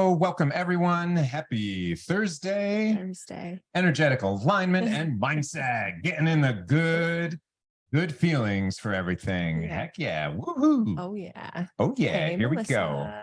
Hello, welcome everyone. Happy Thursday. Energetic alignment and mindset. Getting in the good feelings for everything. Yeah. Heck yeah. Woohoo. Oh yeah. Oh yeah. Hey, Here Melissa. we go.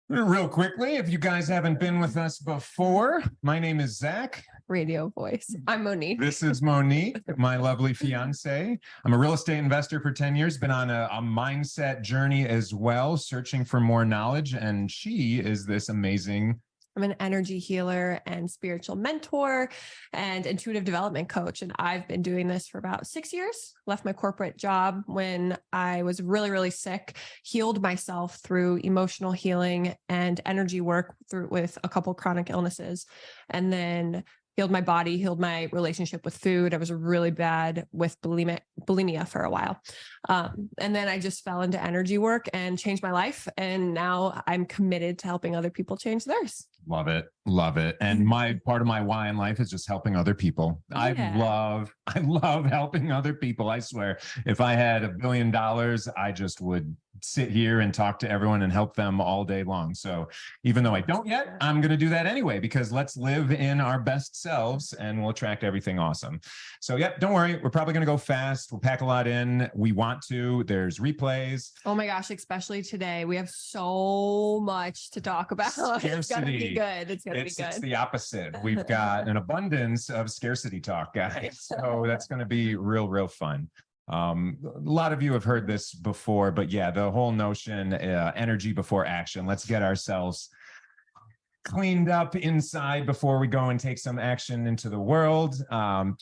Real quickly, if you guys haven't been with us before, my name is Zach. Radio voice. I'm Monique. This is Monique, my lovely fiance. I'm a real estate investor for 10 years, been on a mindset journey as well, searching for more knowledge. And she is this amazing. I'm an energy healer and spiritual mentor and intuitive development coach. And I've been doing this for about 6 years. Left my corporate job when I was really, really sick, healed myself through emotional healing and energy work with a couple chronic illnesses, and then healed my body, healed my relationship with food. I was really bad with bulimia for a while. And then I just fell into energy work and changed my life. And now I'm committed to helping other people change theirs. Love it. Love it. And my part of my why in life is just helping other people. Yeah. I love helping other people. I swear, if I had $1 billion, I just would sit here and talk to everyone and help them all day long. So even though I don't yet, I'm going to do that anyway, because let's live in our best selves and we'll attract everything awesome. So yep, don't worry. We're probably going to go fast. We'll pack a lot in. We want to. There's replays. Oh my gosh, especially today. We have so much to talk about. Scarcity. It's going to be good. It's going to be good. It's the opposite. We've got an abundance of scarcity talk, guys. So that's going to be real fun. A lot of you have heard this before, but yeah, the whole notion, energy before action. Let's get ourselves cleaned up inside before we go and take some action into the world.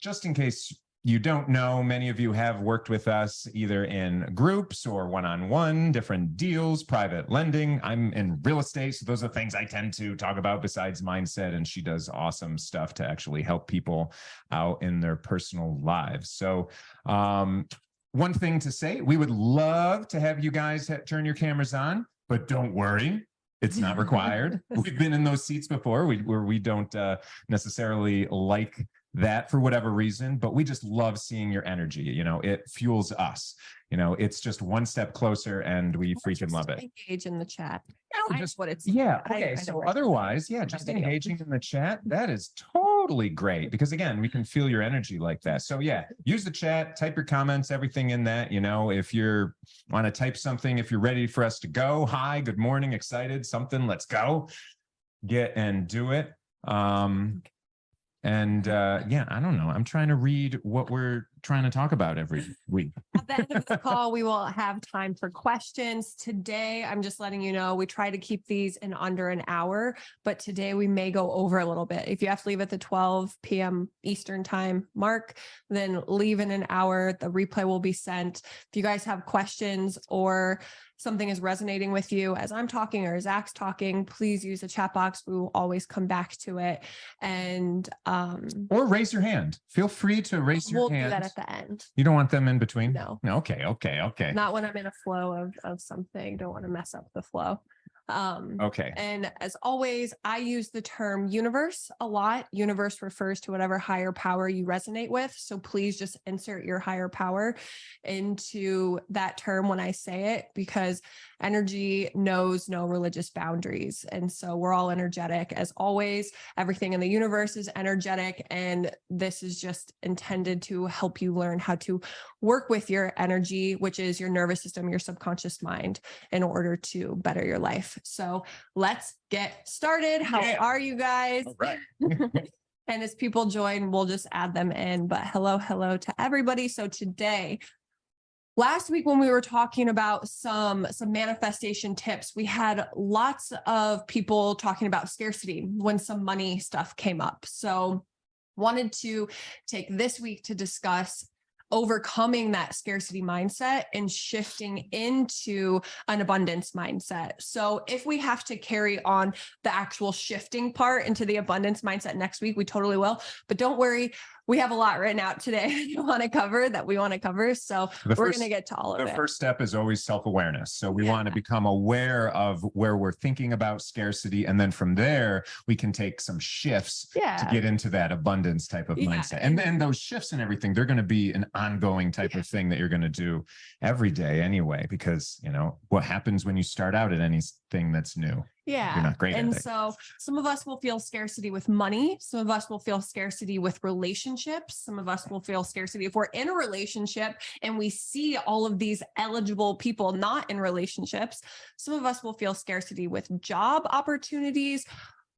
Just in case you don't know, many of you have worked with us either in groups or one-on-one, different deals, private lending. I'm in real estate, so those are things I tend to talk about besides mindset, and she does awesome stuff to actually help people out in their personal lives. So one thing to say, we would love to have you guys turn your cameras on, but don't worry. It's not required. We've been in those seats before where we don't necessarily like that for whatever reason, but we just love seeing your energy. You know, it fuels us. You know, it's just one step closer and we freaking love it. Engage in the chat. Just what it's. Yeah. Okay. So otherwise, yeah, just engaging in the chat. That is totally great because again, we can feel your energy like that. So yeah, use the chat, type your comments, everything in that. You know, if you're want to type something, if you're ready for us to go, hi, good morning, excited, something, let's go, get and do it. Yeah, I don't know. I'm trying to read what we're trying to talk about every week. At the end of the call, we will have time for questions. Today, I'm just letting you know, we try to keep these in under an hour, but today we may go over a little bit. If you have to leave at the 12 p.m. Eastern time mark, then leave in an hour. The replay will be sent. If you guys have questions or something is resonating with you as I'm talking or Zach's talking, please use the chat box. We will always come back to it. And or raise your hand. Feel free to raise your hand. We'll do that at the end. You don't want them in between? No. Okay. Not when I'm in a flow of something. Don't want to mess up the flow. Okay. And as always, I use the term universe a lot. Universe refers to whatever higher power you resonate with. So please just insert your higher power into that term when I say it, because energy knows no religious boundaries. And so we're all energetic. As always, everything in the universe is energetic. And this is just intended to help you learn how to work with your energy, which is your nervous system, your subconscious mind, in order to better your life. So let's get started. How are you guys? All right. And as people join, we'll just add them in. But hello to everybody. So today, last week when we were talking about some manifestation tips, we had lots of people talking about scarcity when some money stuff came up. So wanted to take this week to discuss overcoming that scarcity mindset and shifting into an abundance mindset. So if we have to carry on the actual shifting part into the abundance mindset next week, we totally will. But don't worry, we have a lot written out today we want to cover. So we're going to get to all of it. The first step is always self-awareness. So we want to become aware of where we're thinking about scarcity. And then from there, we can take some shifts to get into that abundance type of mindset. And then those shifts and everything, they're going to be an ongoing type of thing that you're going to do every day anyway, because, you know, what happens when you start out at anything that's new? Yeah. You're not great And at it. so some of us will feel scarcity with money. Some of us will feel scarcity with relationships. Some of us will feel scarcity if we're in a relationship and we see all of these eligible people not in relationships. Some of us will feel scarcity with job opportunities.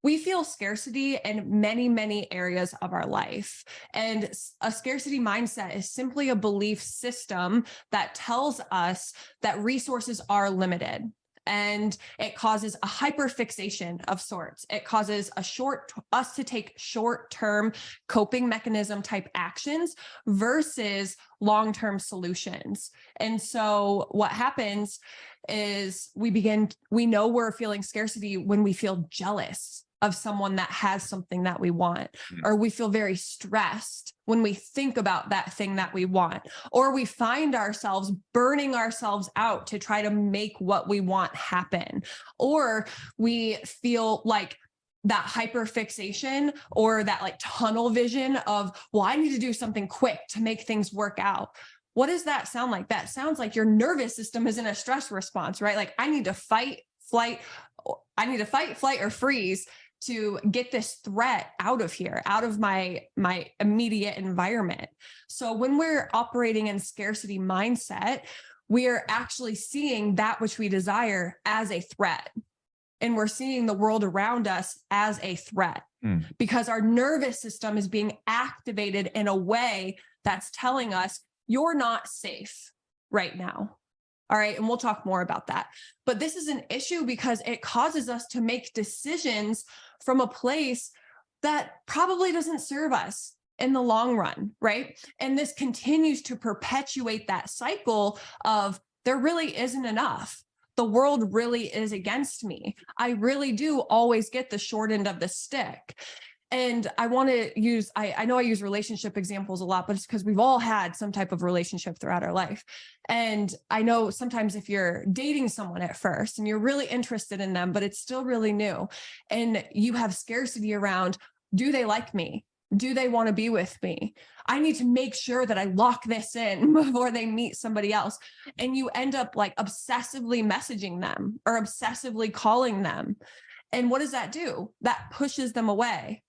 We feel scarcity in many, many areas of our life. And a scarcity mindset is simply a belief system that tells us that resources are limited. And it causes a hyperfixation of sorts. It causes us to take short-term coping mechanism type actions versus long-term solutions. And so what happens is we know we're feeling scarcity when we feel jealous of someone that has something that we want, or we feel very stressed when we think about that thing that we want, or we find ourselves burning ourselves out to try to make what we want happen, or we feel like that hyperfixation or that like tunnel vision of, well, I need to do something quick to make things work out. What does that sound like? That sounds like your nervous system is in a stress response, right? Like I need to fight, flight, or freeze to get this threat out of here, out of my immediate environment. So when we're operating in scarcity mindset, we are actually seeing that which we desire as a threat. And we're seeing the world around us as a threat because our nervous system is being activated in a way that's telling us you're not safe right now. All right. And we'll talk more about that. But this is an issue because it causes us to make decisions from a place that probably doesn't serve us in the long run. Right. And this continues to perpetuate that cycle of there really isn't enough. The world really is against me. I really do always get the short end of the stick. And I want to use, I know I use relationship examples a lot, but it's because we've all had some type of relationship throughout our life. And I know sometimes if you're dating someone at first and you're really interested in them, but it's still really new and you have scarcity around, do they like me? Do they want to be with me? I need to make sure that I lock this in before they meet somebody else. And you end up like obsessively messaging them or obsessively calling them. And what does that do? That pushes them away.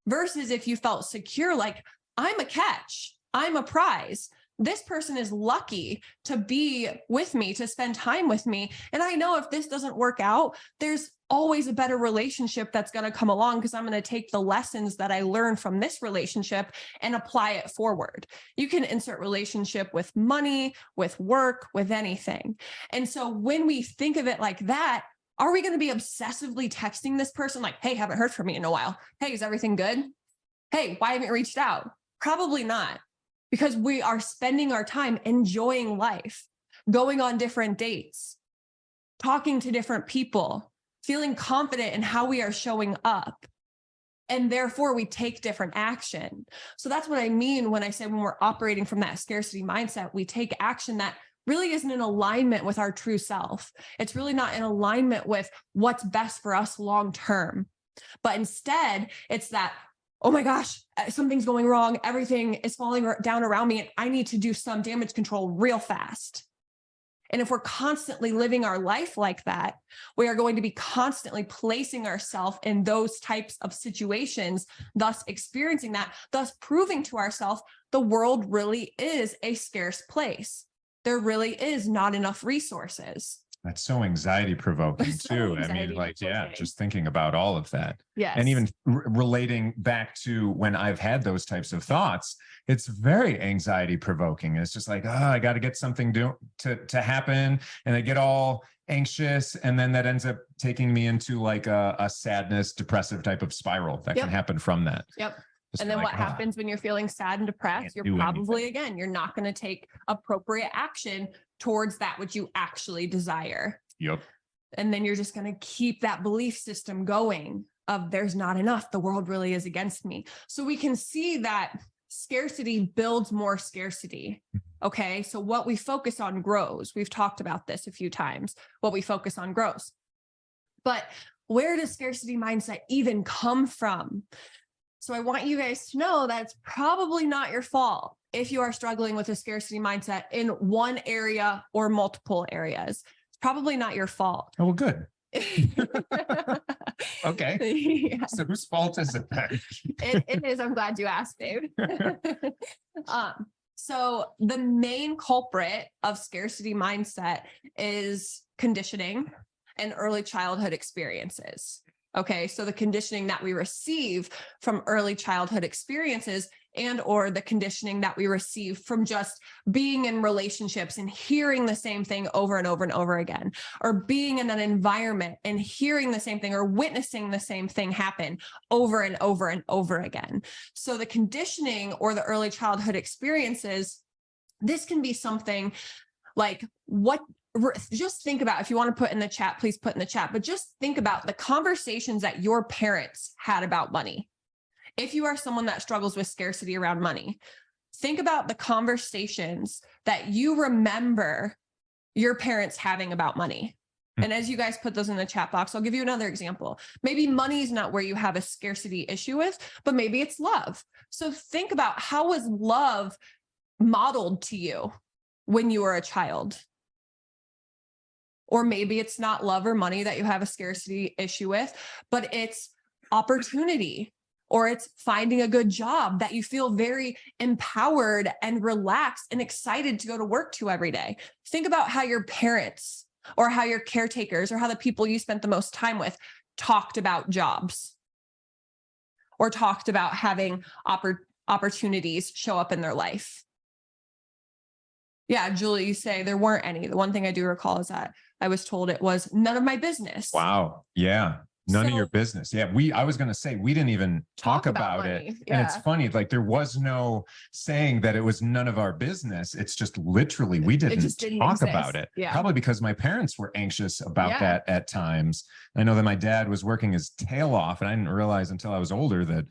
Versus if you felt secure, like I'm a catch, I'm a prize. This person is lucky to be with me, to spend time with me. And I know if this doesn't work out, there's always a better relationship that's going to come along because I'm going to take the lessons that I learned from this relationship and apply it forward. You can insert relationship with money, with work, with anything. And so when we think of it like that, are we going to be obsessively texting this person like, hey, haven't heard from me in a while. Hey, is everything good? Hey, why haven't you reached out? Probably not, because we are spending our time enjoying life, going on different dates, talking to different people, feeling confident in how we are showing up. And therefore we take different action. So that's what I mean when I say when we're operating from that scarcity mindset, we take action that really isn't in alignment with our true self. It's really not in alignment with what's best for us long term. But instead, it's that, oh my gosh, something's going wrong. Everything is falling down around me and I need to do some damage control real fast. And if we're constantly living our life like that, we are going to be constantly placing ourselves in those types of situations, thus experiencing that, thus proving to ourselves the world really is a scarce place. There really is not enough resources. That's so anxiety provoking too. I mean, like, yeah, just thinking about all of that. Yes. And even relating back to when I've had those types of thoughts, it's very anxiety provoking. It's just like, oh, I got to get something to happen. And I get all anxious. And then that ends up taking me into like a sadness, depressive type of spiral that can happen from that. Yep. And then what happens when you're feeling sad and depressed? You're probably, again, you're not going to take appropriate action towards that which you actually desire. Yep. And then you're just going to keep that belief system going of there's not enough. The world really is against me. So we can see that scarcity builds more scarcity. Okay. So what we focus on grows. We've talked about this a few times. What we focus on grows. But where does scarcity mindset even come from? So I want you guys to know that it's probably not your fault if you are struggling with a scarcity mindset in one area or multiple areas. It's probably not your fault. Oh, well, good. Okay. Yeah, So whose fault is it then? it is. I'm glad you asked, babe. So the main culprit of scarcity mindset is conditioning and early childhood experiences. Okay, so the conditioning that we receive from early childhood experiences and or the conditioning that we receive from just being in relationships and hearing the same thing over and over and over again, or being in an environment and hearing the same thing or witnessing the same thing happen over and over and over again. So the conditioning or the early childhood experiences, this can be something like just think about, if you want to put in the chat, please put in the chat, but just think about the conversations that your parents had about money. If you are someone that struggles with scarcity around money, think about the conversations that you remember your parents having about money. And as you guys put those in the chat box, I'll give you another example. Maybe money is not where you have a scarcity issue with, but maybe it's love. So think about, how was love modeled to you when you were a child? Or maybe it's not love or money that you have a scarcity issue with, but it's opportunity, or it's finding a good job that you feel very empowered and relaxed and excited to go to work to every day. Think about how your parents or how your caretakers or how the people you spent the most time with talked about jobs or talked about having opportunities show up in their life. Yeah, Julie, you say there weren't any. The one thing I do recall is that I was told it was none of my business. Wow. Yeah. None of your business. Yeah. I was going to say, we didn't even talk about it. Yeah. And it's funny, like there was no saying that it was none of our business. It's just literally, we didn't talk about it. Yeah. Probably because my parents were anxious about that at times. I know that my dad was working his tail off, and I didn't realize until I was older that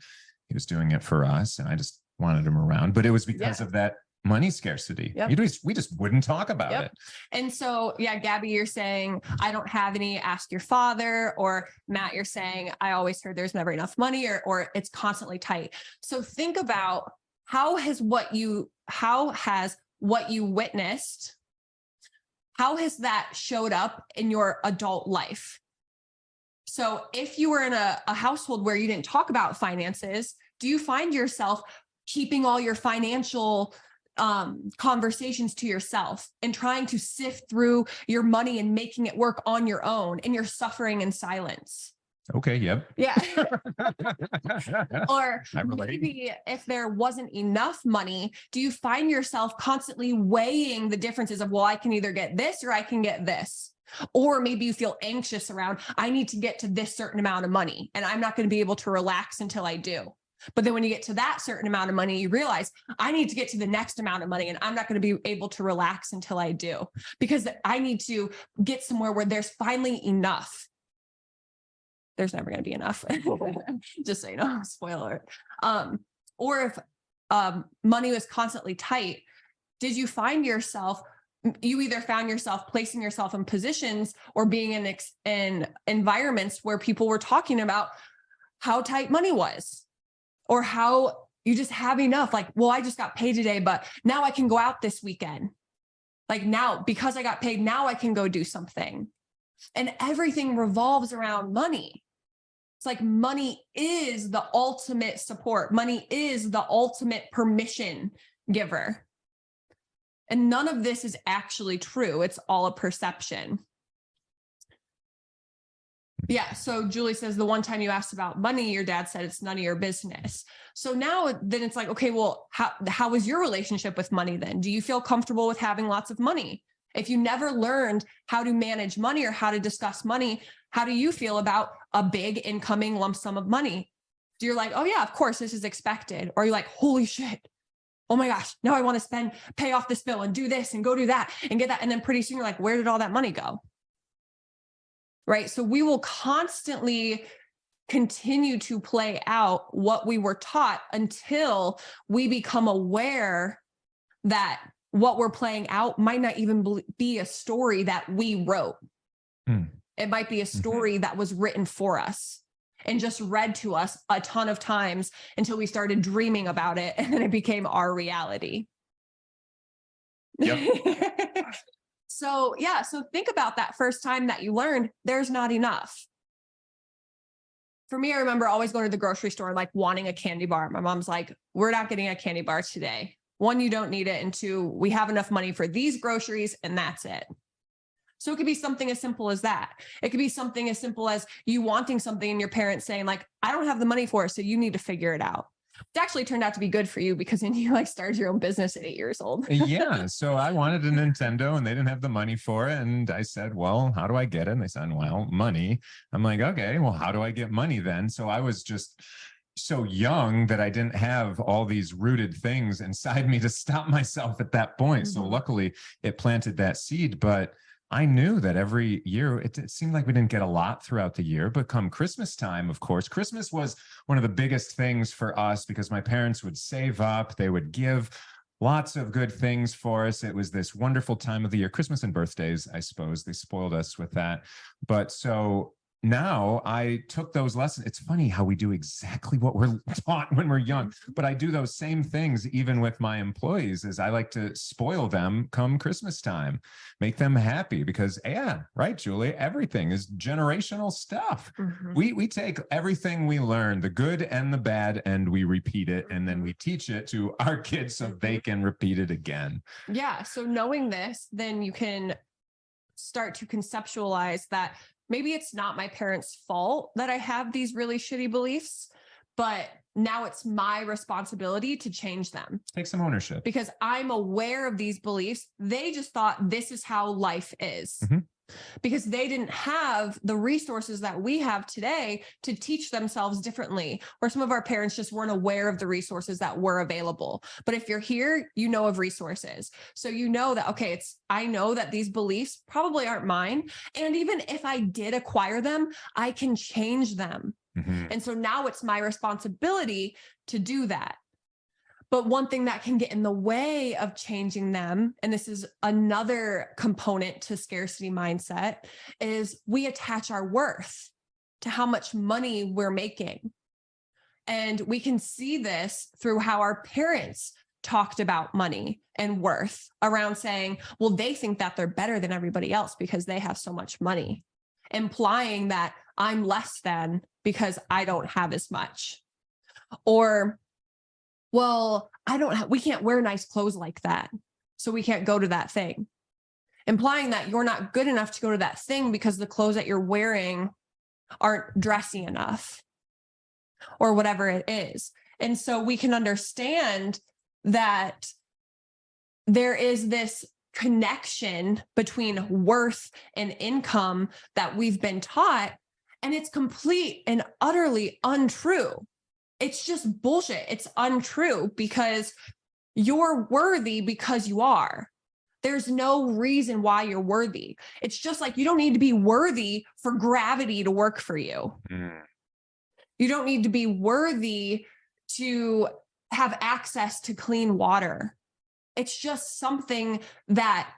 he was doing it for us. And I just wanted him around, but it was because of that money scarcity. Yep. We just wouldn't talk about it. And so, yeah, Gabby, you're saying, I don't have any, ask your father. Or Matt, you're saying, I always heard there's never enough money, or it's constantly tight. So think about how has what you witnessed, how has that showed up in your adult life? So if you were in a household where you didn't talk about finances, do you find yourself keeping all your financial conversations to yourself and trying to sift through your money and making it work on your own, and you're suffering in silence? Okay. Yep. Yeah. Or maybe if there wasn't enough money, do you find yourself constantly weighing the differences of, well, I can either get this or I can get this? Or maybe you feel anxious around, I need to get to this certain amount of money and I'm not going to be able to relax until I do. But then when you get to that certain amount of money, you realize I need to get to the next amount of money and I'm not going to be able to relax until I do, because I need to get somewhere where there's finally enough. There's never going to be enough. Just so you know, spoiler alert. Or if money was constantly tight, did you find yourself, you either found yourself placing yourself in positions or being in environments where people were talking about how tight money was, or how you just have enough. Like, well, I just got paid today, but now I can go out this weekend. Like now, because I got paid, now I can go do something. And everything revolves around money. It's like money is the ultimate support. Money is the ultimate permission giver. And none of this is actually true. It's all a perception. Yeah. So Julie says the one time you asked about money, your dad said it's none of your business. So now then it's like, okay, well, how was your relationship with money then? Do you feel comfortable with having lots of money? If you never learned how to manage money or how to discuss money, how do you feel about a big incoming lump sum of money? Do you're like, oh yeah, of course, this is expected. Or you're like, holy shit. Oh my gosh, now I want to pay off this bill and do this and go do that and get that. And then pretty soon you're like, where did all that money go? Right. So we will constantly continue to play out what we were taught until we become aware that what we're playing out might not even be a story that we wrote. It might be a story that was written for us and just read to us a ton of times until we started dreaming about it. And then it became our reality. Yep. So yeah, so think about that first time that you learned there's not enough. For me, I remember always going to the grocery store, like wanting a candy bar. My mom's like, we're not getting a candy bar today. One, you don't need it. And two, we have enough money for these groceries and that's it. So it could be something as simple as that. It could be something as simple as you wanting something and your parents saying like, I don't have the money for it. So you need to figure it out. It actually turned out to be good for you because then you like started your own business at 8 years old. Yeah. So I wanted a Nintendo and they didn't have the money for it. And I said, well, how do I get it? And they said, well, money. I'm like, okay, well, how do I get money then? So I was just so young that I didn't have all these rooted things inside me to stop myself at that point. So luckily it planted that seed, but I knew that every year, it seemed like we didn't get a lot throughout the year, but come Christmas time, of course, Christmas was one of the biggest things for us because my parents would save up, they would give lots of good things for us. It was this wonderful time of the year, Christmas and birthdays, I suppose. They spoiled us with that. But so now I took those lessons. It's funny how we do exactly what we're taught when we're young, but I do those same things even with my employees. Is I like to spoil them come Christmas time, make them happy because yeah, right, Julie, everything is generational stuff. We take everything we learn, the good and the bad, and we repeat it, and then we teach it to our kids so they can repeat it again. Yeah. So knowing this, then you can start to conceptualize that maybe it's not my parents' fault that I have these really shitty beliefs, but now it's my responsibility to change them. Take some ownership. Because I'm aware of these beliefs. They just thought this is how life is. Because they didn't have the resources that we have today to teach themselves differently, or some of our parents just weren't aware of the resources that were available. But if you're here, you know of resources. So you know that, okay, I know that these beliefs probably aren't mine. And even if I did acquire them, I can change them. And so now it's my responsibility to do that. But one thing that can get in the way of changing them, and this is another component to scarcity mindset, is we attach our worth to how much money we're making. And we can see this through how our parents talked about money and worth around saying, well, they think that they're better than everybody else because they have so much money, implying that I'm less than because I don't have as much. Or, well, we can't wear nice clothes like that, so we can't go to that thing, implying that you're not good enough to go to that thing because the clothes that you're wearing aren't dressy enough or whatever it is. And so we can understand that there is this connection between worth and income that we've been taught, and it's complete and utterly untrue. It's just bullshit. It's untrue because you're worthy because you are. There's no reason why you're worthy. It's just like you don't need to be worthy for gravity to work for you. You don't need to be worthy to have access to clean water. It's just something that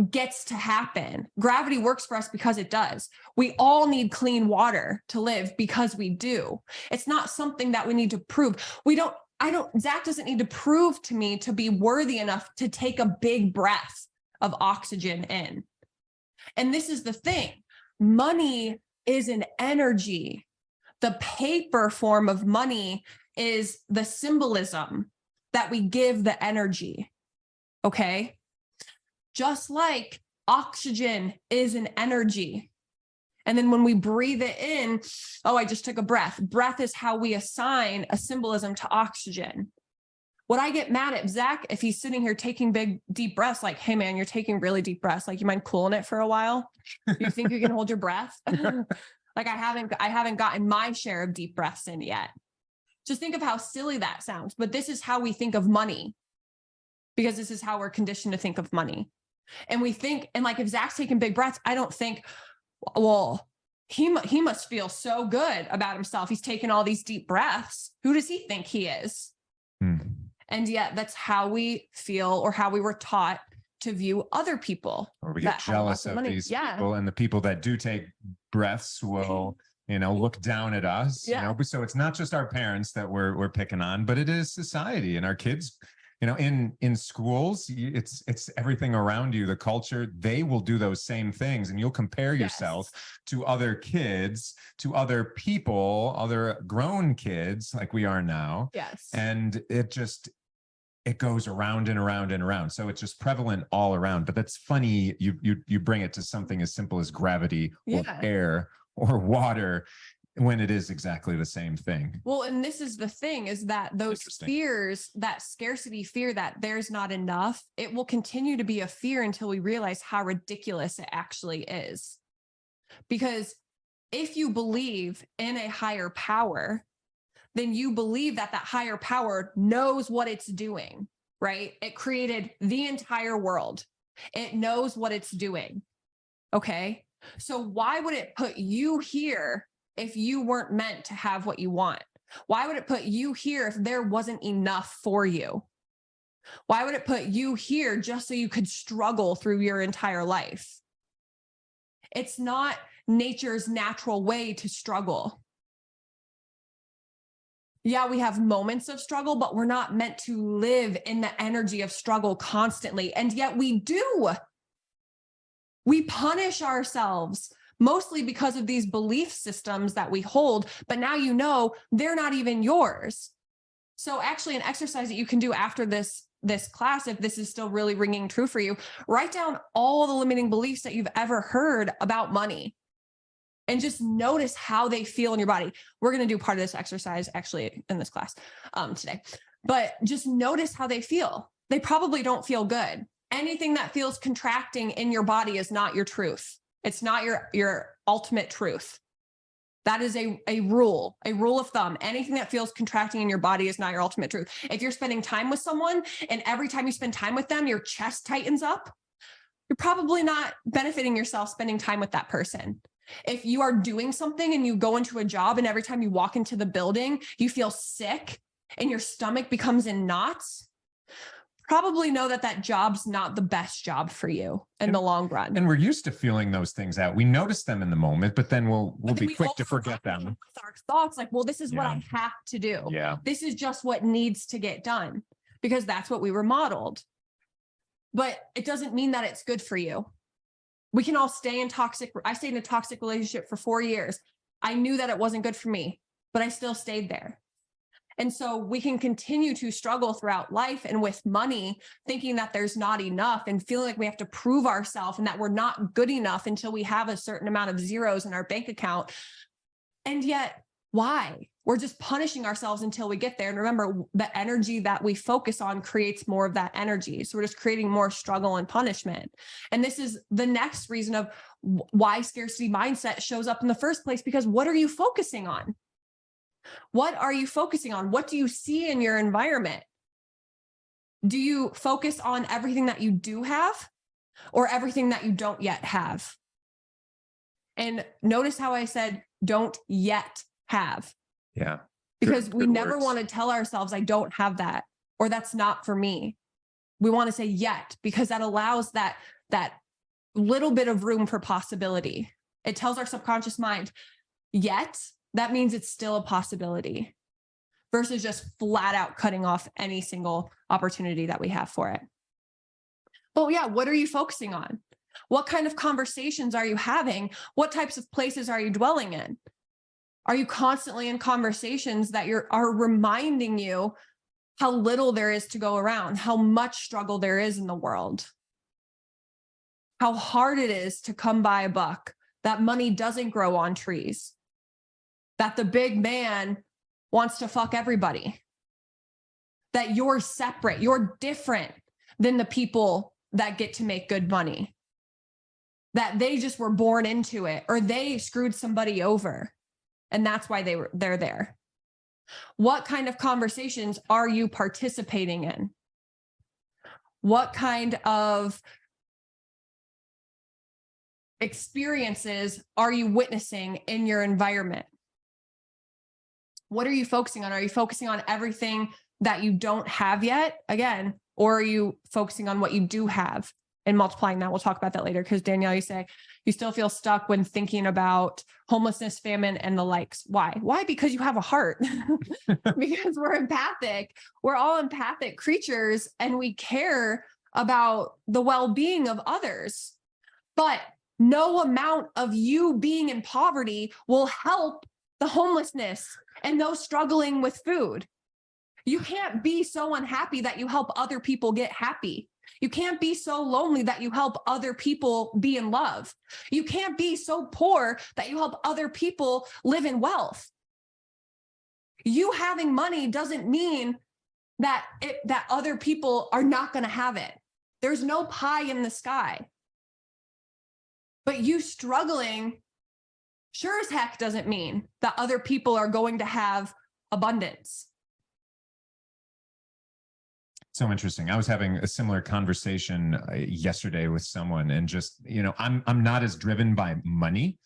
gets to happen. Gravity works for us because it does. We all need clean water to live because we do. It's not something that we need to prove. Zach doesn't need to prove to me to be worthy enough to take a big breath of oxygen in. And this is the thing. Money is an energy. The paper form of money is the symbolism that we give the energy. Okay? Just like oxygen is an energy. And then when we breathe it in, oh, I just took a breath. Breath is how we assign a symbolism to oxygen. Would I get mad at Zach if he's sitting here taking big, deep breaths? Like, hey man, you're taking really deep breaths. Like, you mind cooling it for a while? You think you can hold your breath? Like I haven't gotten my share of deep breaths in yet. Just think of how silly that sounds. But this is how we think of money, because this is how we're conditioned to think of money. And we think, and like if Zach's taking big breaths, I don't think, well, he must feel so good about himself. He's taking all these deep breaths. Who does he think he is? And yet that's how we feel, or how we were taught to view other people. Or we get jealous of these people, and the people that do take breaths will, look down at us. So it's not just our parents that we're picking on, but it is society, and our kids You know, in schools, it's everything around you, the culture, they will do those same things, and you'll compare yourself to other kids, to other people, other grown kids like we are now. Yes. And it goes around and around and around. So it's just prevalent all around. But that's funny. You bring it to something as simple as gravity or air or water, when it is exactly the same thing. Well, and this is the thing, is that those fears, that scarcity fear that there's not enough, it will continue to be a fear until we realize how ridiculous it actually is. Because if you believe in a higher power, then you believe that that higher power knows what it's doing, right? It created the entire world. It knows what it's doing. Okay. So why would it put you here if you weren't meant to have what you want? Why would it put you here if there wasn't enough for you? Why would it put you here just so you could struggle through your entire life? It's not nature's natural way to struggle. Yeah, we have moments of struggle, but we're not meant to live in the energy of struggle constantly. And yet we do. We punish ourselves mostly because of these belief systems that we hold, but now you know they're not even yours. So actually, an exercise that you can do after this class, if this is still really ringing true for you, write down all the limiting beliefs that you've ever heard about money and just notice how they feel in your body. We're going to do part of this exercise actually in this class today, but just notice how they feel. They probably don't feel good. Anything that feels contracting in your body is not your truth. It's not your ultimate truth. That is a rule of thumb. Anything that feels contracting in your body is not your ultimate truth. If you're spending time with someone and every time you spend time with them, your chest tightens up, you're probably not benefiting yourself spending time with that person. If you are doing something and you go into a job and every time you walk into the building, you feel sick and your stomach becomes in knots, probably know that that job's not the best job for you in the long run. And we're used to feeling those things out. We notice them in the moment, but then we'll be quick to forget them. With our thoughts like, well, this is what I have to do. Yeah. This is just what needs to get done because that's what we were modeled. But it doesn't mean that it's good for you. We can all stay in I stayed in a toxic relationship for 4 years. I knew that it wasn't good for me, but I still stayed there. And so we can continue to struggle throughout life and with money, thinking that there's not enough and feeling like we have to prove ourselves and that we're not good enough until we have a certain amount of zeros in our bank account. And yet, why? We're just punishing ourselves until we get there. And remember, the energy that we focus on creates more of that energy. So we're just creating more struggle and punishment. And this is the next reason of why scarcity mindset shows up in the first place, because what are you focusing on? What are you focusing on? What do you see in your environment? Do you focus on everything that you do have or everything that you don't yet have? And notice how I said, don't yet have. Yeah. Because we never want to tell ourselves, I don't have that, or that's not for me. We want to say yet, because that allows that little bit of room for possibility. It tells our subconscious mind, yet, that means it's still a possibility versus just flat out cutting off any single opportunity that we have for it. But yeah, what are you focusing on? What kind of conversations are you having? What types of places are you dwelling in? Are you constantly in conversations that are reminding you how little there is to go around, how much struggle there is in the world, how hard it is to come by a buck, that money doesn't grow on trees, that the big man wants to fuck everybody, that you're separate, you're different than the people that get to make good money, that they just were born into it or they screwed somebody over and that's why they're there. What kind of conversations are you participating in? What kind of experiences are you witnessing in your environment? What are you focusing on? Are you focusing on everything that you don't have yet, again, or are you focusing on what you do have? and multiplying that. We'll talk about that later because Danielle, you say you still feel stuck when thinking about homelessness, famine, and the likes. Why? Why? Because you have a heart. Because we're empathic. We're all empathic creatures and we care about the well-being of others. But no amount of you being in poverty will help the homelessness and those struggling with food. You can't be so unhappy that you help other people get happy. You can't be so lonely that you help other people be in love. You can't be so poor that you help other people live in wealth. You having money doesn't mean that other people are not going to have it. There's no pie in the sky. But you struggling sure as heck doesn't mean that other people are going to have abundance. So interesting. I was having a similar conversation yesterday with someone, and just, I'm not as driven by money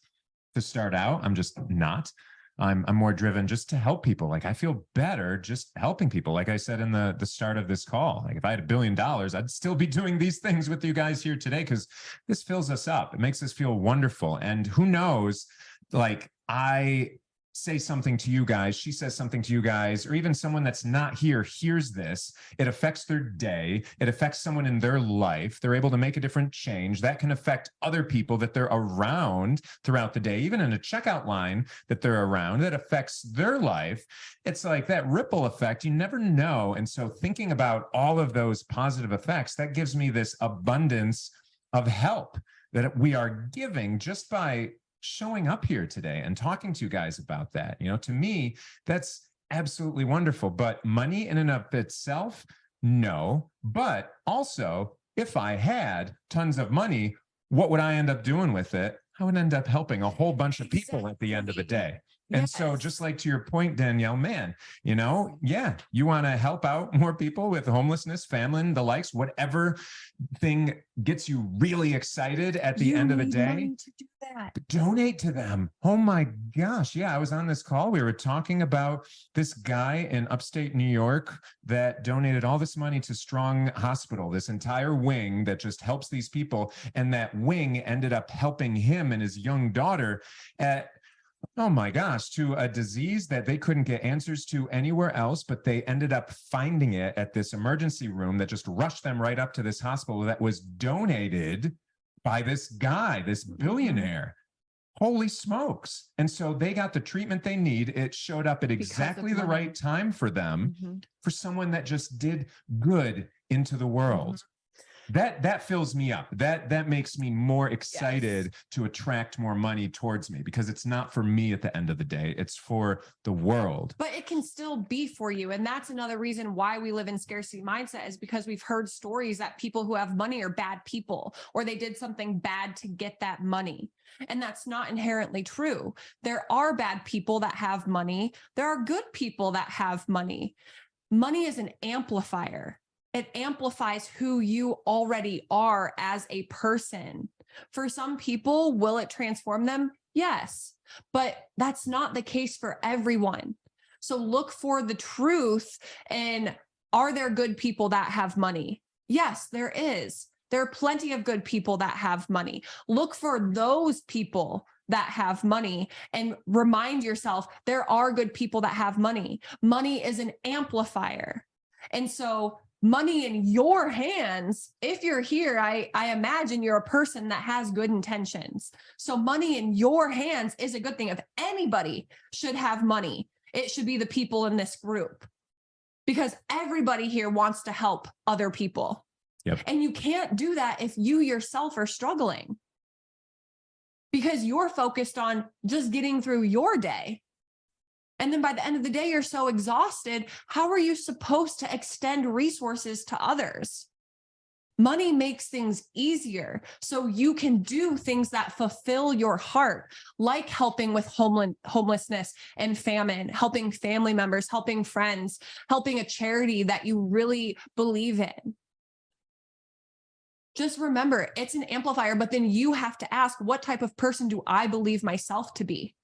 to start out. I'm just not. I'm more driven just to help people. Like, I feel better just helping people. Like I said in the start of this call, like if I had $1 billion, I'd still be doing these things with you guys here today, because this fills us up. It makes us feel wonderful. And who knows, like, I say something to you guys, she says something to you guys, or even someone that's not here hears this, it affects their day, it affects someone in their life, they're able to make a different change that can affect other people that they're around throughout the day, even in a checkout line that they're around, that affects their life. It's like that ripple effect, you never know. And so thinking about all of those positive effects, that gives me this abundance of help that we are giving just by showing up here today and talking to you guys about that. To me, that's absolutely wonderful. But money in and of itself, no. But also, if I had tons of money, what would I end up doing with it? I would end up helping a whole bunch of people at the end of the day. And so just like to your point, Danielle, man, yeah, you want to help out more people with homelessness, famine, the likes, whatever thing gets you really excited at the end of the day, to do that. Donate to them. Oh my gosh. Yeah, I was on this call. We were talking about this guy in upstate New York that donated all this money to Strong Hospital, this entire wing that just helps these people. And that wing ended up helping him and his young daughter at, oh my gosh, to a disease that they couldn't get answers to anywhere else, but they ended up finding it at this emergency room that just rushed them right up to this hospital that was donated by this guy, this billionaire. Holy smokes. And so they got the treatment they need. It showed up at exactly the right time for them, for someone that just did good into the world. That fills me up. That makes me more excited to attract more money towards me, because it's not for me at the end of the day. It's for the world. But it can still be for you. And that's another reason why we live in scarcity mindset, is because we've heard stories that people who have money are bad people, or they did something bad to get that money. And that's not inherently true. There are bad people that have money. There are good people that have money. Money is an amplifier. It amplifies who you already are as a person. For some people, will it transform them? Yes, but that's not the case for everyone. So look for the truth. And are there good people that have money? Yes, there is. There are plenty of good people that have money. Look for those people that have money and remind yourself there are good people that have money. Money is an amplifier. And so money in your hands, if you're here, I imagine you're a person that has good intentions. So money in your hands is a good thing. If anybody should have money, it should be the people in this group, because everybody here wants to help other people. Yep. And you can't do that if you yourself are struggling, because you're focused on just getting through your day. And then by the end of the day, you're so exhausted. How are you supposed to extend resources to others? Money makes things easier so you can do things that fulfill your heart, like helping with homelessness and famine, helping family members, helping friends, helping a charity that you really believe in. Just remember, it's an amplifier, but then you have to ask, what type of person do I believe myself to be?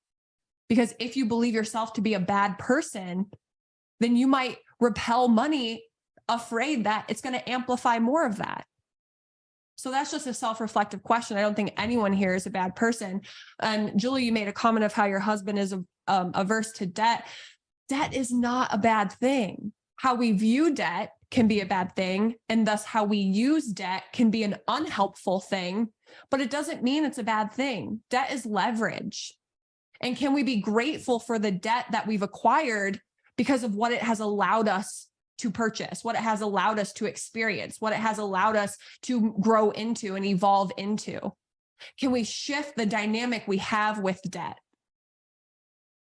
Because if you believe yourself to be a bad person, then you might repel money, afraid that it's going to amplify more of that. So that's just a self-reflective question. I don't think anyone here is a bad person. And Julie, you made a comment of how your husband is averse to debt. Debt is not a bad thing. How we view debt can be a bad thing, and thus how we use debt can be an unhelpful thing, but it doesn't mean it's a bad thing. Debt is leverage. And can we be grateful for the debt that we've acquired because of what it has allowed us to purchase, what it has allowed us to experience, what it has allowed us to grow into and evolve into? Can we shift the dynamic we have with debt?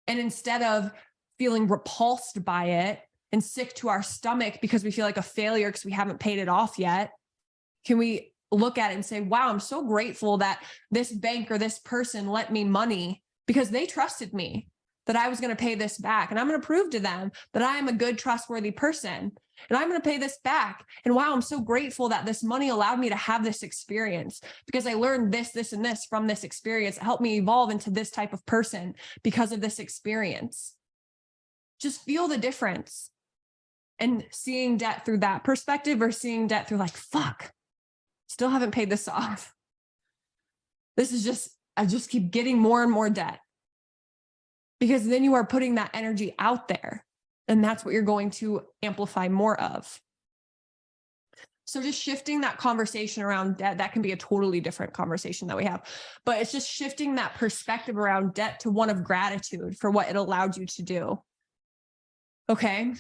And instead of feeling repulsed by it and sick to our stomach because we feel like a failure because we haven't paid it off yet, can we look at it and say, wow, I'm so grateful that this bank or this person lent me money because they trusted me that I was going to pay this back. And I'm going to prove to them that I am a good, trustworthy person. And I'm going to pay this back. And wow, I'm so grateful that this money allowed me to have this experience because I learned this, this, and this from this experience. It helped me evolve into this type of person because of this experience. Just feel the difference. And seeing debt through that perspective or seeing debt through like, fuck, still haven't paid this off. This is just, I just keep getting more and more debt. Because then you are putting that energy out there, and that's what you're going to amplify more of. So just shifting that conversation around debt, that can be a totally different conversation that we have, but it's just shifting that perspective around debt to one of gratitude for what it allowed you to do. Okay.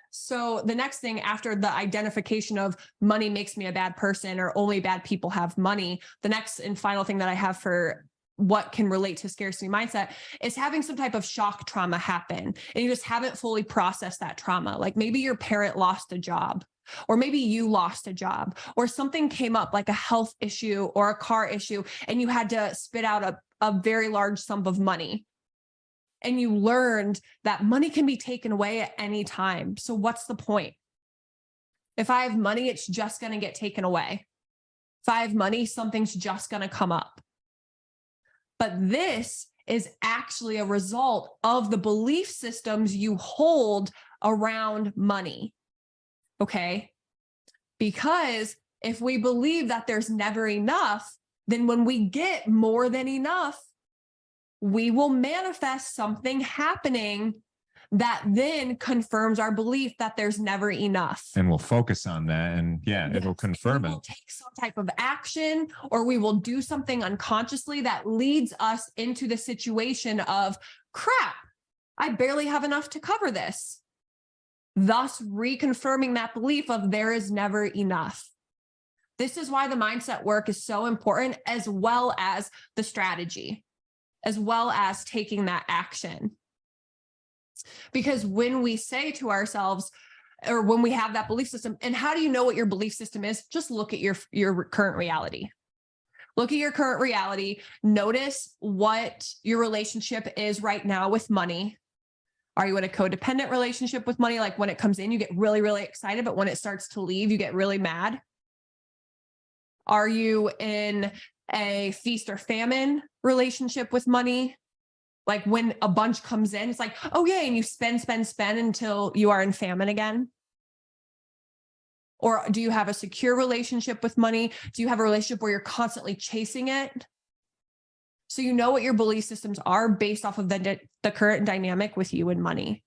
So the next thing after the identification of money makes me a bad person or only bad people have money, the next and final thing that I have for what can relate to scarcity mindset is having some type of shock trauma happen and you just haven't fully processed that trauma. Like maybe your parent lost a job, or maybe you lost a job, or something came up like a health issue or a car issue, and you had to spit out a very large sum of money. And you learned that money can be taken away at any time. So what's the point? If I have money, it's just going to get taken away. If I have money, something's just going to come up. But this is actually a result of the belief systems you hold around money. Okay? Because if we believe that there's never enough, then when we get more than enough, we will manifest something happening that then confirms our belief that there's never enough. And we'll focus on that, and it'll confirm we it. will take some type of action, or we will do something unconsciously that leads us into the situation of crap, I barely have enough to cover this. Thus reconfirming that belief of there is never enough. This is why the mindset work is so important, as well as the strategy, as well as taking that action. Because when we say to ourselves, or when we have that belief system, and how do you know what your belief system is? Just look at your current reality. Look at your current reality. Notice what your relationship is right now with money. Are you in a codependent relationship with money? Like when it comes in, you get really, really excited, but when it starts to leave, you get really mad. Are you in a feast or famine relationship with money? Like when a bunch comes in, it's like, oh yeah, and you spend until you are in famine again. Or do you have a secure relationship with money? Do you have a relationship where you're constantly chasing it? So you know what your belief systems are based off of the current dynamic with you and money.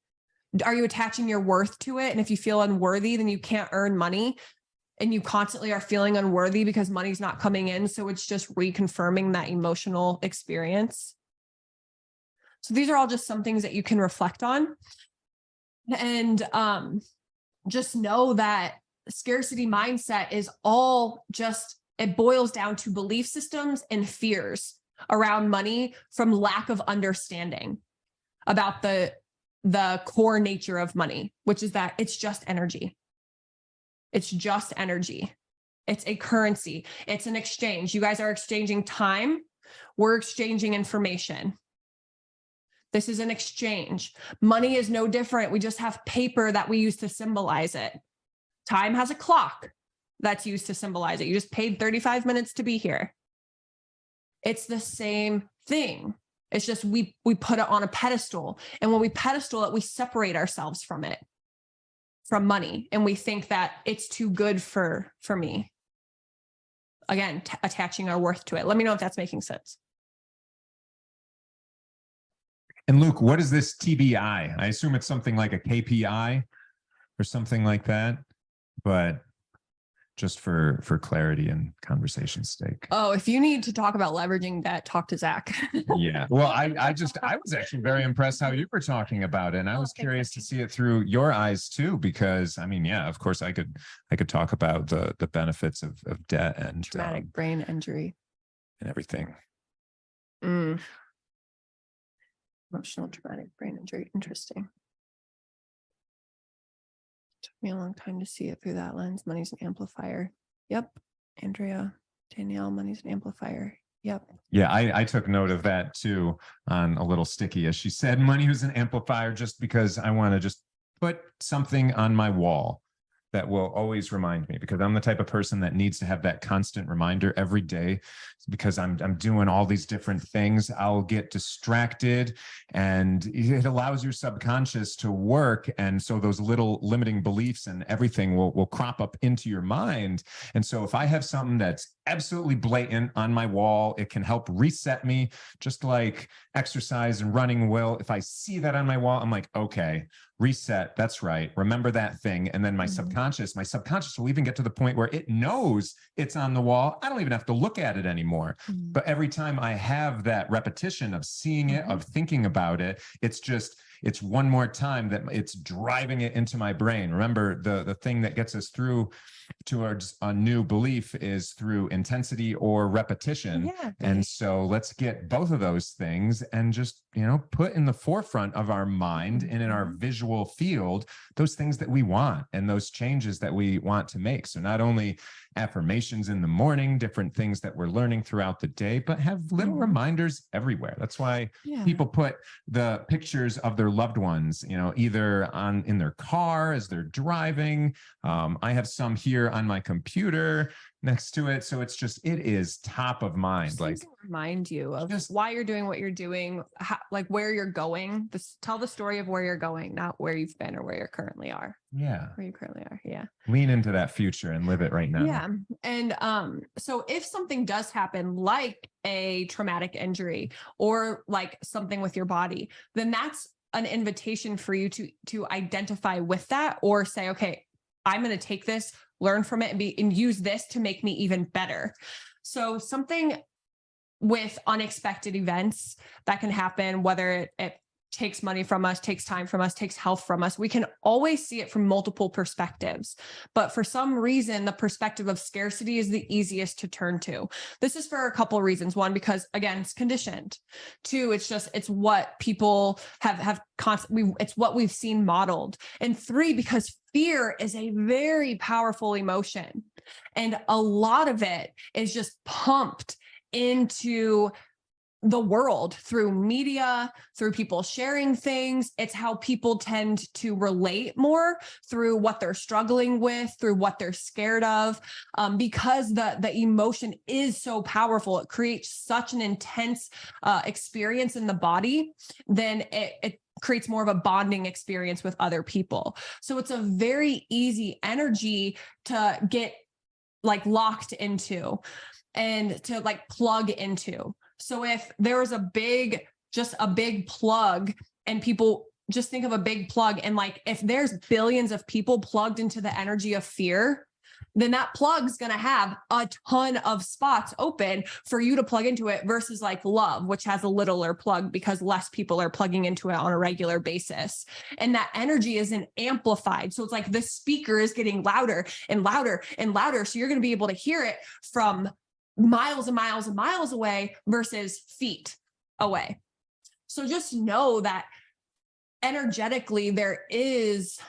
Are you attaching your worth to it? And if you feel unworthy, then you can't earn money. And you constantly are feeling unworthy because money's not coming in. So it's just reconfirming that emotional experience. So these are all just some things that you can reflect on. And just know that scarcity mindset is all just, it boils down to belief systems and fears around money from lack of understanding about the core nature of money, which is that it's just energy. It's just energy. It's a currency. It's an exchange. You guys are exchanging time. We're exchanging information. This is an exchange. Money is no different. We just have paper that we use to symbolize it. Time has a clock that's used to symbolize it. You just paid 35 minutes to be here. It's the same thing. It's just we put it on a pedestal. And when we pedestal it, we separate ourselves from it, from money. And we think that it's too good for me. again, attaching our worth to it. Let me know if that's making sense. And Luke, what is this TBI? I assume it's something like a KPI or something like that, but just for clarity and conversation's sake. Oh, if you need to talk about leveraging debt, talk to Zach. Yeah. Well, I was actually very impressed how you were talking about it. And I was curious to see it through your eyes too, because I mean, yeah, of course I could talk about the benefits of debt and Traumatic brain injury and everything. Emotional traumatic brain injury. Interesting. Took me a long time to see it through that lens. Money's an amplifier. Yep. Andrea, Danielle, money's an amplifier. Yep. Yeah, I took note of that too on a little sticky, as she said, money was an amplifier, just because I want to just put something on my wall that will always remind me, because I'm the type of person that needs to have that constant reminder every day, because I'm doing all these different things. I'll get distracted, and it allows your subconscious to work. And so those little limiting beliefs and everything will crop up into your mind. And so if I have something that's absolutely blatant on my wall, it can help reset me, just like exercise and running will. If I see that on my wall, I'm like, okay, reset. That's right. Remember that thing. And then my subconscious will even get to the point where it knows it's on the wall. I don't even have to look at it anymore. But every time I have that repetition of seeing it, of thinking about it, it's one more time that it's driving it into my brain. Remember, the thing that gets us through towards a new belief is through intensity or repetition. Yeah. And so let's get both of those things and just, put in the forefront of our mind and in our visual field, those things that we want and those changes that we want to make. So not only affirmations in the morning, different things that we're learning throughout the day, but have little reminders everywhere. That's why people put the pictures of their loved ones, either in their car as they're driving. I have some here on my computer next to it. So it is top of mind. Just like to remind you of why you're doing what you're doing, like where you're going. Tell the story of where you're going, not where you've been or where you currently are. Yeah. Where you currently are. Yeah. Lean into that future and live it right now. Yeah. And so if something does happen, like a traumatic injury or like something with your body, then that's an invitation for you to identify with that, or say, okay, I'm going to take this, learn from it, and use this to make me even better. So something with unexpected events that can happen, whether it takes money from us, takes time from us, takes health from us, we can always see it from multiple perspectives. But for some reason, the perspective of scarcity is the easiest to turn to. This is for a couple of reasons. One, because again, it's conditioned. Two, it's what people have constantly, it's what we've seen modeled. And three, because fear is a very powerful emotion. And a lot of it is just pumped into the world through media, through people sharing things. It's how people tend to relate more through what they're struggling with, through what they're scared of, because the emotion is so powerful. It creates such an intense experience in the body. Then it creates more of a bonding experience with other people. So it's a very easy energy to get like locked into and to like plug into. So if there was a big plug, and people just think of a big plug, and like, if there's billions of people plugged into the energy of fear, then that plug's going to have a ton of spots open for you to plug into it, versus like love, which has a littler plug because less people are plugging into it on a regular basis. And that energy isn't amplified. So it's like the speaker is getting louder and louder and louder. So you're going to be able to hear it from miles and miles and miles away versus feet away. So just know that energetically there is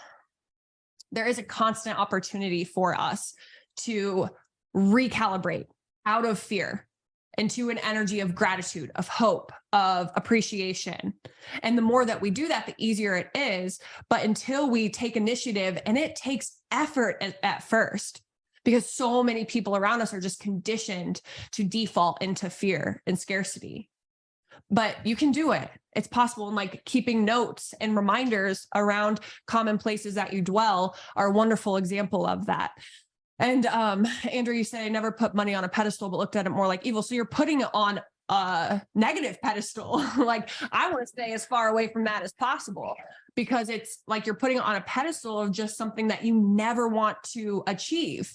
a constant opportunity for us to recalibrate out of fear into an energy of gratitude, of hope, of appreciation. And the more that we do that, the easier it is. But until we take initiative, and it takes effort at first, because so many people around us are just conditioned to default into fear and scarcity. But you can do it. It's possible. And like keeping notes and reminders around common places that you dwell are a wonderful example of that. And Andrew, you said I never put money on a pedestal, but looked at it more like evil. So you're putting it on a negative pedestal. Like, I want to stay as far away from that as possible, because it's like you're putting it on a pedestal of just something that you never want to achieve.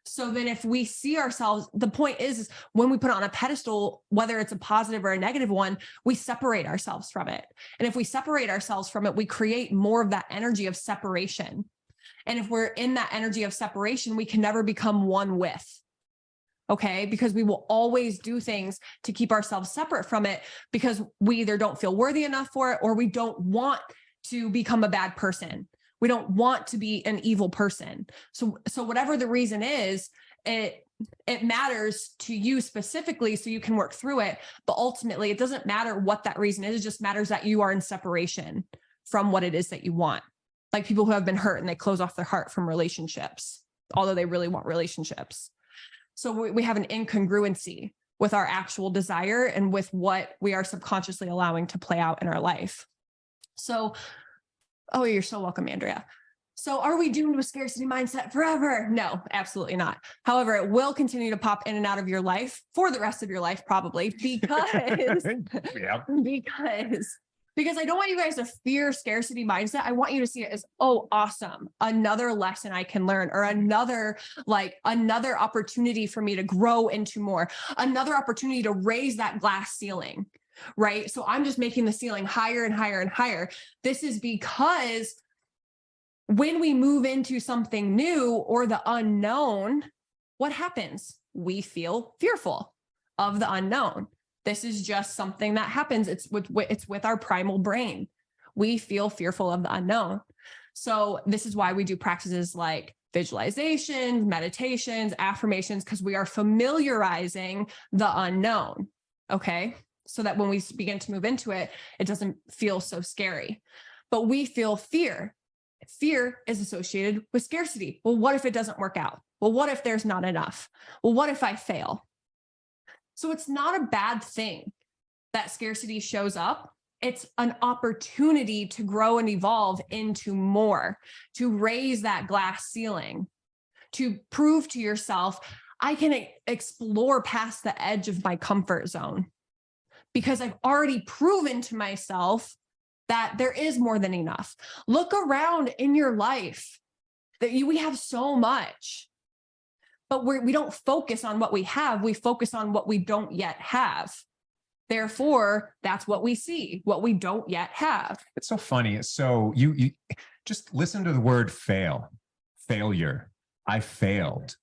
So then if we see ourselves, the point is when we put it on a pedestal, whether it's a positive or a negative one, we separate ourselves from it. And if we separate ourselves from it, we create more of that energy of separation. And if we're in that energy of separation, we can never become one with. Okay. Because we will always do things to keep ourselves separate from it, because we either don't feel worthy enough for it, or we don't want to become a bad person. We don't want to be an evil person. So whatever the reason is, it matters to you specifically, so you can work through it. But ultimately, it doesn't matter what that reason is. It just matters that you are in separation from what it is that you want. Like people who have been hurt and they close off their heart from relationships, although they really want relationships. So we have an incongruency with our actual desire and with what we are subconsciously allowing to play out in our life. So, oh, you're so welcome, Andrea. So are we doomed to a scarcity mindset forever? No, absolutely not. However, it will continue to pop in and out of your life for the rest of your life, probably, because, Yeah. because I don't want you guys to fear scarcity mindset. I want you to see it as, oh, awesome. Another lesson I can learn, or another opportunity for me to grow into more, another opportunity to raise that glass ceiling, right? So I'm just making the ceiling higher and higher and higher. This is because when we move into something new or the unknown, what happens? We feel fearful of the unknown. This is just something that happens. It's with our primal brain. We feel fearful of the unknown. So this is why we do practices like visualizations, meditations, affirmations, because we are familiarizing the unknown. Okay. So that when we begin to move into it, it doesn't feel so scary. But we feel fear. Fear is associated with scarcity. Well, what if it doesn't work out? Well, what if there's not enough? Well, what if I fail? So it's not a bad thing that scarcity shows up. It's an opportunity to grow and evolve into more, to raise that glass ceiling, to prove to yourself, I can explore past the edge of my comfort zone, because I've already proven to myself that there is more than enough. Look around in your life that we have so much. But we don't focus on what we have. We focus on what we don't yet have. Therefore, that's what we see, what we don't yet have. It's so funny. So you just listen to the word failure. I failed.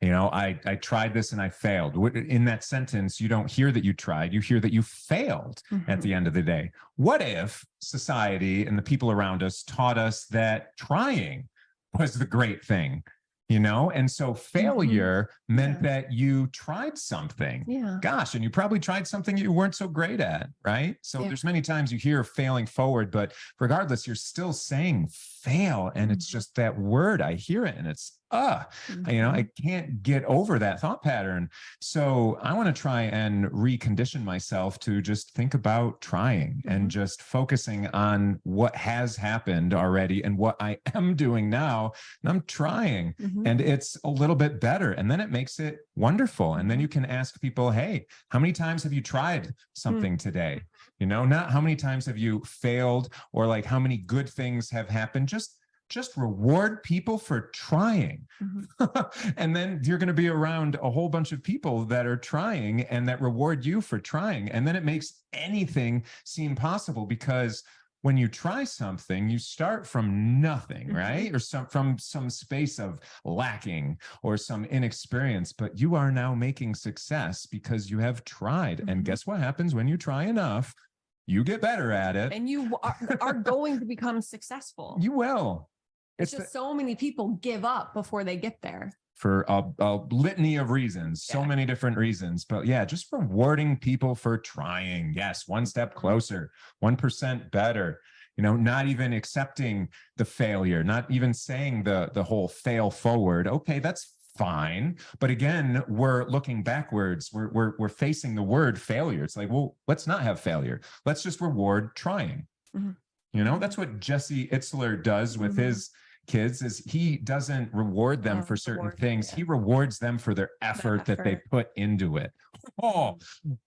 I tried this and I failed. In that sentence, you don't hear that you tried. You hear that you failed at the end of the day. What if society and the people around us taught us that trying was the great thing? And so failure meant that you tried something. Yeah. Gosh, and you probably tried something you weren't so great at, right? So there's many times you hear failing forward, but regardless, you're still saying fail. And it's just that word, I hear it and it's, I can't get over that thought pattern. So I want to try and recondition myself to just think about trying and just focusing on what has happened already and what I am doing now. And I'm trying and it's a little bit better. And then it makes it wonderful. And then you can ask people, hey, how many times have you tried something today? Not how many times have you failed or like how many good things have happened. Just reward people for trying. And then you're going to be around a whole bunch of people that are trying and that reward you for trying. And then it makes anything seem possible, because when you try something, you start from nothing, right? Or from some space of lacking or some inexperience, but you are now making success because you have tried. And guess what happens when you try enough? You get better at it. And you are going to become successful. You will. It's just so many people give up before they get there. For a litany of reasons, so many different reasons. But yeah, just rewarding people for trying. Yes, one step closer, 1% better. Not even accepting the failure, not even saying the whole fail forward. Okay, that's fine. But again, we're looking backwards. We're facing the word failure. It's like, well, let's not have failure. Let's just reward trying. That's what Jesse Itzler does with kids is he doesn't reward them for certain things. Yeah. He rewards them for their effort that they put into it. Oh,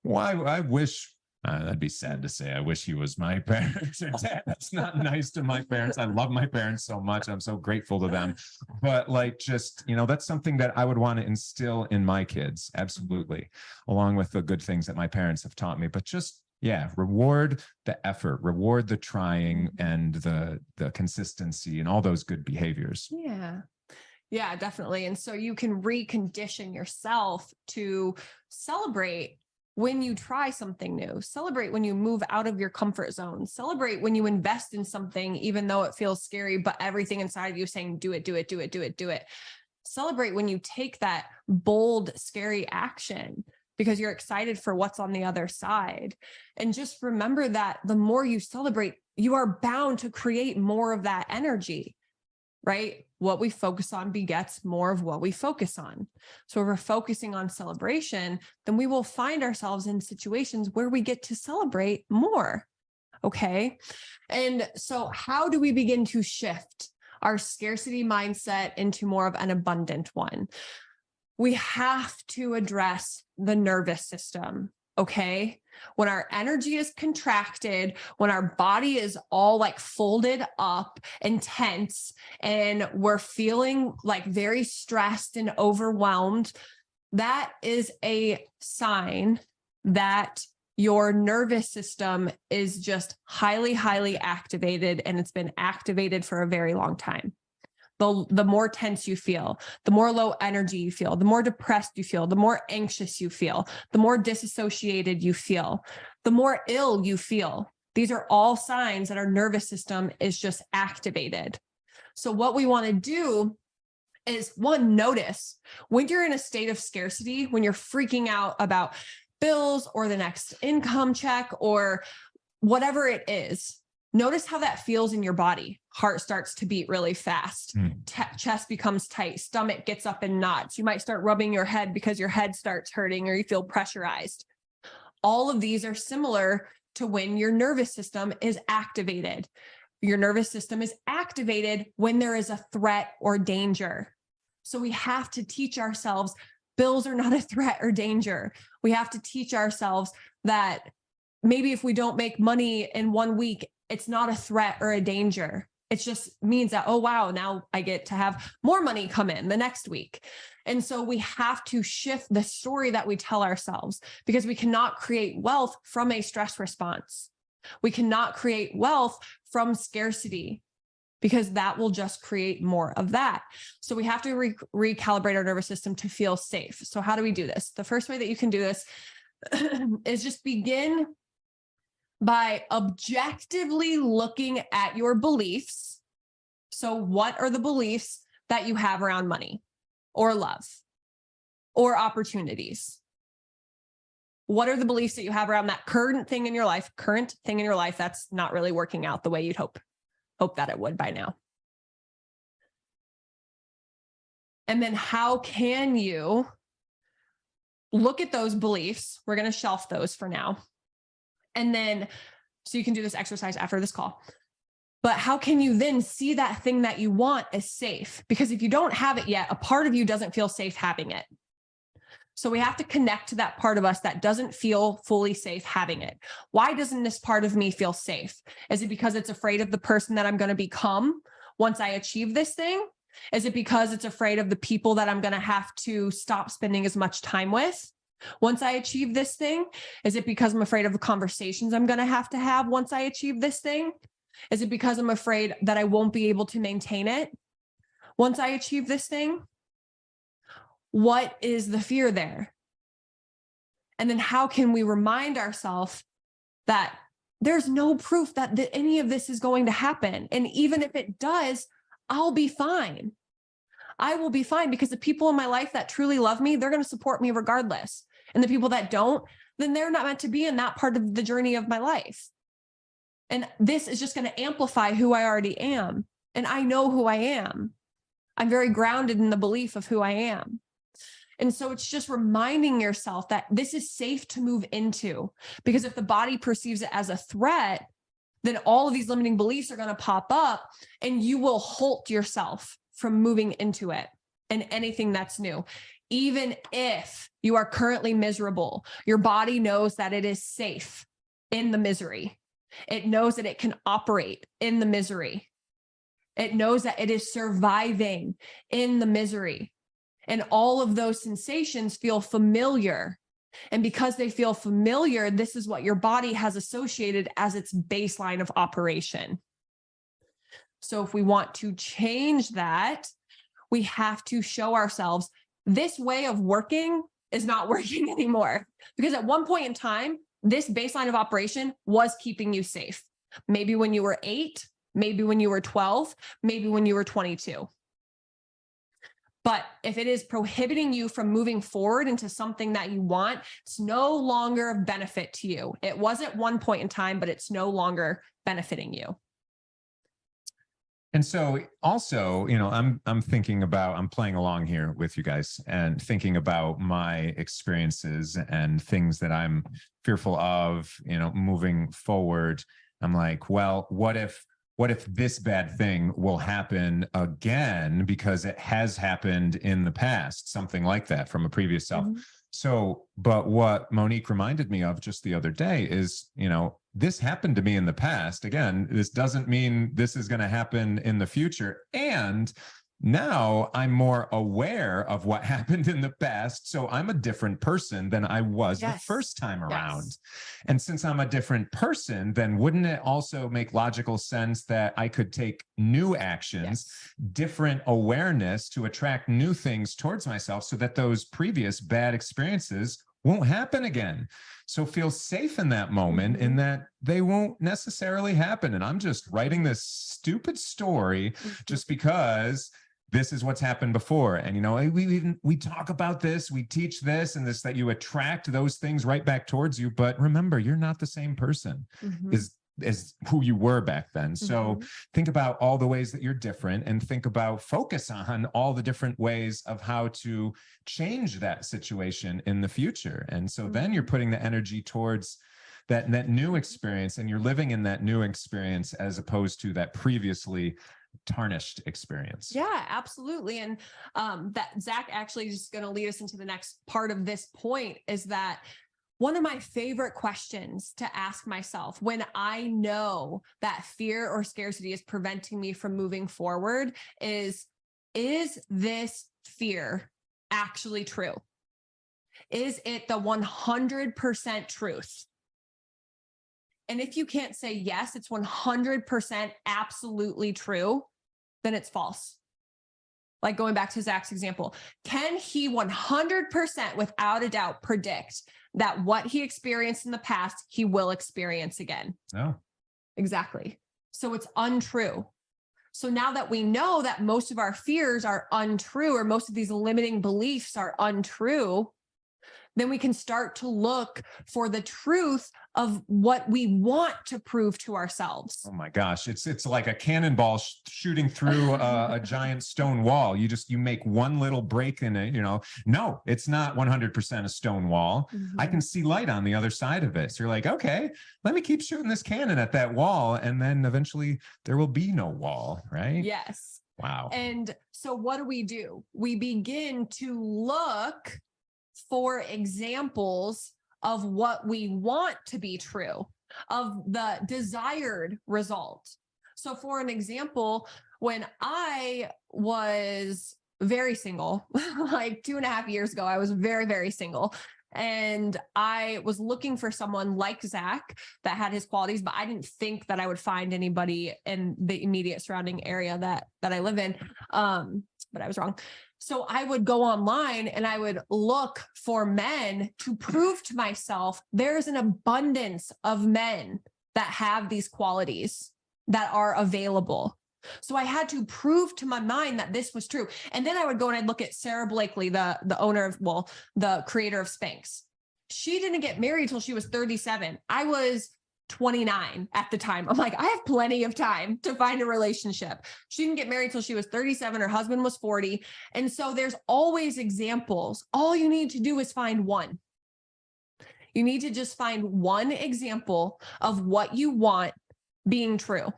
well, I wish that'd be sad to say. I wish he was my parents. That's not nice to my parents. I love my parents so much. I'm so grateful to them. But like, just, that's something that I would want to instill in my kids. Absolutely. Along with the good things that my parents have taught me, but just, yeah, reward the effort, reward the trying and the consistency and all those good behaviors. Yeah. Yeah, definitely. And so you can recondition yourself to celebrate when you try something new, celebrate when you move out of your comfort zone, celebrate when you invest in something, even though it feels scary, but everything inside of you saying, do it, do it, do it, do it, do it. Celebrate when you take that bold, scary action because you're excited for what's on the other side. And just remember that the more you celebrate, you are bound to create more of that energy, right? What we focus on begets more of what we focus on. So if we're focusing on celebration, then we will find ourselves in situations where we get to celebrate more. Okay. And so how do we begin to shift our scarcity mindset into more of an abundant one? We have to address the nervous system. Okay. When our energy is contracted, when our body is all like folded up and tense, and we're feeling like very stressed and overwhelmed, that is a sign that your nervous system is just highly, highly activated, and it's been activated for a very long time. The more tense you feel, the more low energy you feel, the more depressed you feel, the more anxious you feel, the more disassociated you feel, the more ill you feel. These are all signs that our nervous system is just activated. So what we want to do is, one, notice when you're in a state of scarcity, when you're freaking out about bills or the next income check or whatever it is. Notice how that feels in your body. Heart starts to beat really fast. Chest becomes tight. Stomach gets up in knots. You might start rubbing your head because your head starts hurting or you feel pressurized. All of these are similar to when your nervous system is activated. Your nervous system is activated when there is a threat or danger. So we have to teach ourselves bills are not a threat or danger. We have to teach ourselves that maybe if we don't make money in 1 week, it's not a threat or a danger. It just means that, oh, wow, now I get to have more money come in the next week. And so we have to shift the story that we tell ourselves, because we cannot create wealth from a stress response. We cannot create wealth from scarcity, because that will just create more of that. So we have to recalibrate our nervous system to feel safe. So how do we do this? The first way that you can do this is just begin by objectively looking at your beliefs. So what are the beliefs that you have around money or love or opportunities? What are the beliefs that you have around that current thing in your life that's not really working out the way you'd hope that it would by now? And then how can you look at those beliefs? We're going to shelf those for now. And then, so you can do this exercise after this call, but how can you then see that thing that you want as safe? Because if you don't have it yet, a part of you doesn't feel safe having it. So we have to connect to that part of us that doesn't feel fully safe having it. Why doesn't this part of me feel safe? Is it because it's afraid of the person that I'm going to become once I achieve this thing? Is it because it's afraid of the people that I'm going to have to stop spending as much time with once I achieve this thing? Is it because I'm afraid of the conversations I'm going to have once I achieve this thing? Is it because I'm afraid that I won't be able to maintain it once I achieve this thing? What is the fear there? And then how can we remind ourselves that there's no proof that any of this is going to happen? And even if it does, I'll be fine. I will be fine, because the people in my life that truly love me, they're going to support me regardless. And the people that don't, then they're not meant to be in that part of the journey of my life. And this is just going to amplify who I already am. And I know who I am. I'm very grounded in the belief of who I am. And so it's just reminding yourself that this is safe to move into, because if the body perceives it as a threat, then all of these limiting beliefs are going to pop up and you will halt yourself from moving into it and anything that's new. Even if you are currently miserable, your body knows that it is safe in the misery. It knows that it can operate in the misery. It knows that it is surviving in the misery. And all of those sensations feel familiar. And because they feel familiar, this is what your body has associated as its baseline of operation. So if we want to change that, we have to show ourselves this way of working is not working anymore. Because at one point in time, this baseline of operation was keeping you safe. Maybe when you were 8, maybe when you were 12, maybe when you were 22. But if it is prohibiting you from moving forward into something that you want, it's no longer of benefit to you. It was at one point in time, but it's no longer benefiting you. And so also, I'm thinking about, I'm playing along here with you guys and thinking about my experiences and things that I'm fearful of, moving forward. I'm like, well, what if this bad thing will happen again because it has happened in the past, something like that from a previous self. Mm-hmm. So, but what Monique reminded me of just the other day is, this happened to me in the past. Again, this doesn't mean this is going to happen in the future. And now I'm more aware of what happened in the past. So I'm a different person than I was the first time around. Yes. And since I'm a different person, then wouldn't it also make logical sense that I could take new actions, different awareness to attract new things towards myself so that those previous bad experiences won't happen again? So feel safe in that moment, in that they won't necessarily happen. And I'm just writing this stupid story just because this is what's happened before. And, we talk about this, we teach this and this, that you attract those things right back towards you. But remember, you're not the same person as who you were back then. So think about all the ways that you're different and focus on all the different ways of how to change that situation in the future. And so then you're putting the energy towards that new experience, and you're living in that new experience as opposed to that previously tarnished experience. Yeah, absolutely. And that Zach actually is going to lead us into the next part of this point, is that one of my favorite questions to ask myself when I know that fear or scarcity is preventing me from moving forward is this fear actually true? Is it the 100% truth? And if you can't say yes, it's 100% absolutely true, then it's false. Like going back to Zach's example, can he 100% without a doubt predict that what he experienced in the past, he will experience again? No. Exactly. So it's untrue. So now that we know that most of our fears are untrue, or most of these limiting beliefs are untrue, then we can start to look for the truth of what we want to prove to ourselves. Oh my gosh. It's like a cannonball shooting through a giant stone wall. You make one little break in it, no, it's not 100% a stone wall. I can see light on the other side of it. So you're like, okay, let me keep shooting this cannon at that wall. And then eventually there will be no wall, right? Yes. Wow. And so what do? We begin to look for examples of what we want to be true, of the desired result. So for an example, when I was very single, like 2.5 years ago, I was very, very single. And I was looking for someone like Zach that had his qualities, but I didn't think that I would find anybody in the immediate surrounding area that I live in. But I was wrong. So I would go online and I would look for men to prove to myself there's an abundance of men that have these qualities that are available. So I had to prove to my mind that this was true. And then I would go and I'd look at Sarah Blakely, the creator of Spanx. She didn't get married till she was 37. I was 29 at the time. I'm like, I have plenty of time to find a relationship. She didn't get married till she was 37. Her husband was 40. And so there's always examples. All you need to do is find one. You need to just find one example of what you want being true,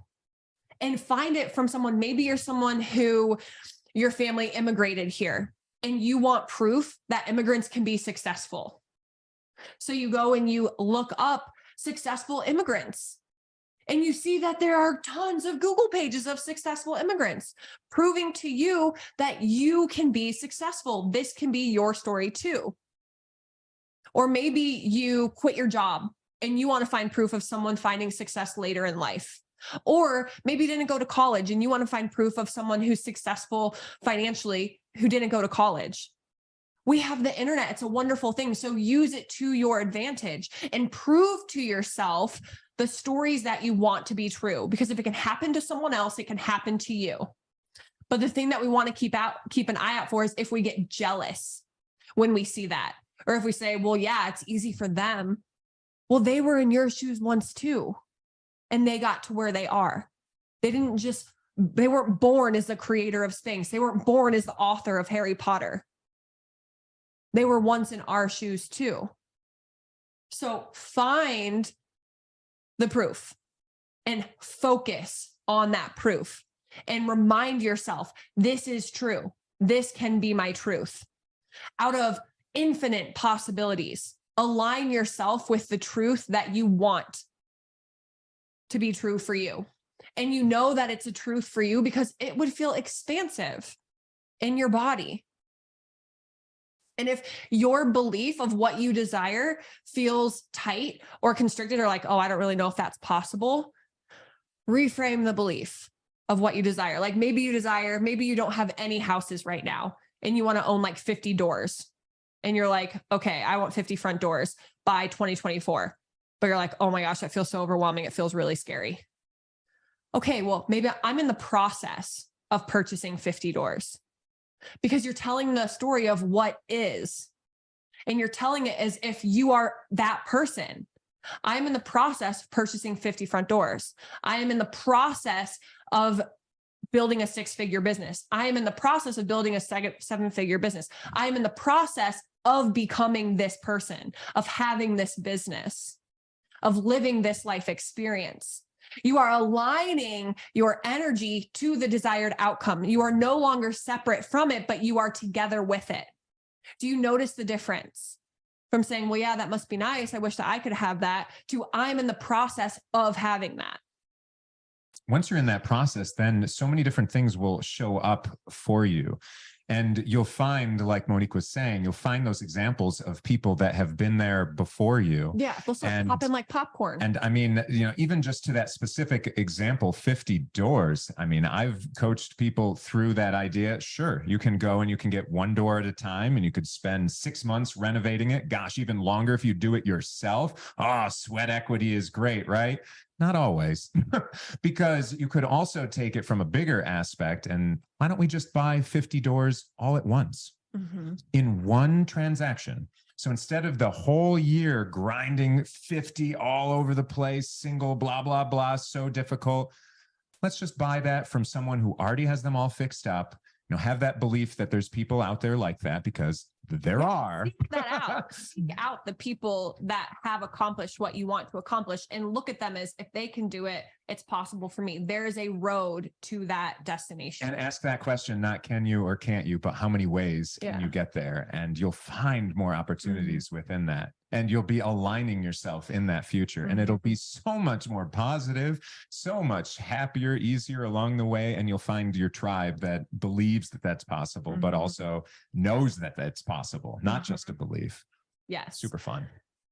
and find it from someone. Maybe you're someone who your family immigrated here and you want proof that immigrants can be successful. So you go and you look up successful immigrants and you see that there are tons of Google pages of successful immigrants proving to you that you can be successful. This can be your story too. Or maybe you quit your job and you want to find proof of someone finding success later in life. Or maybe you didn't go to college and you want to find proof of someone who's successful financially who didn't go to college. We have the internet. It's a wonderful thing. So use it to your advantage and prove to yourself the stories that you want to be true. Because if it can happen to someone else, it can happen to you. But the thing that we want to keep an eye out for is if we get jealous when we see that. Or if we say, well, yeah, it's easy for them. Well, they were in your shoes once too. And they got to where they are. They weren't born as the creator of Sphinx. They weren't born as the author of Harry Potter. They were once in our shoes too. So find the proof and focus on that proof and remind yourself, this is true. This can be my truth. Out of infinite possibilities, align yourself with the truth that you want to be true for you. And you know that it's a truth for you because it would feel expansive in your body. And if your belief of what you desire feels tight or constricted or like, oh, I don't really know if that's possible, reframe the belief of what you desire. Like maybe you don't have any houses right now and you want to own like 50 doors. And you're like, okay, I want 50 front doors by 2024. But you're like, oh my gosh, that feels so overwhelming. It feels really scary. Okay, well, maybe I'm in the process of purchasing 50 doors because you're telling the story of what is, and you're telling it as if you are that person. I'm in the process of purchasing 50 front doors. I am in the process of building a 6-figure business. I am in the process of building a 7-figure business. I am in the process of becoming this person, of having this business, of living this life experience. You are aligning your energy to the desired outcome. You are no longer separate from it, but you are together with it. Do you notice the difference from saying, well, yeah, that must be nice. I wish that I could have that, to I'm in the process of having that? Once you're in that process, then so many different things will show up for you. And you'll find, like Monique was saying, you'll find those examples of people that have been there before you. Yeah, they'll start popping like popcorn. And I mean, even just to that specific example, 50 doors. I mean, I've coached people through that idea. Sure, you can go and you can get one door at a time and you could spend 6 months renovating it. Gosh, even longer if you do it yourself. Oh, sweat equity is great, right? Not always, because you could also take it from a bigger aspect. And why don't we just buy 50 doors all at once in one transaction? So instead of the whole year grinding 50 all over the place, single, blah, blah, blah, so difficult, let's just buy that from someone who already has them all fixed up. Have that belief that there's people out there like that, because there are. Seek that out. Seek out the people that have accomplished what you want to accomplish and look at them as, if they can do it, it's possible for me. There is a road to that destination. And ask that question, not can you or can't you, but how many ways can you get there? And you'll find more opportunities within that. And you'll be aligning yourself in that future. And it'll be so much more positive, so much happier, easier along the way. And you'll find your tribe that believes that that's possible, but also knows that that's possible, not just a belief. Yes. Super fun.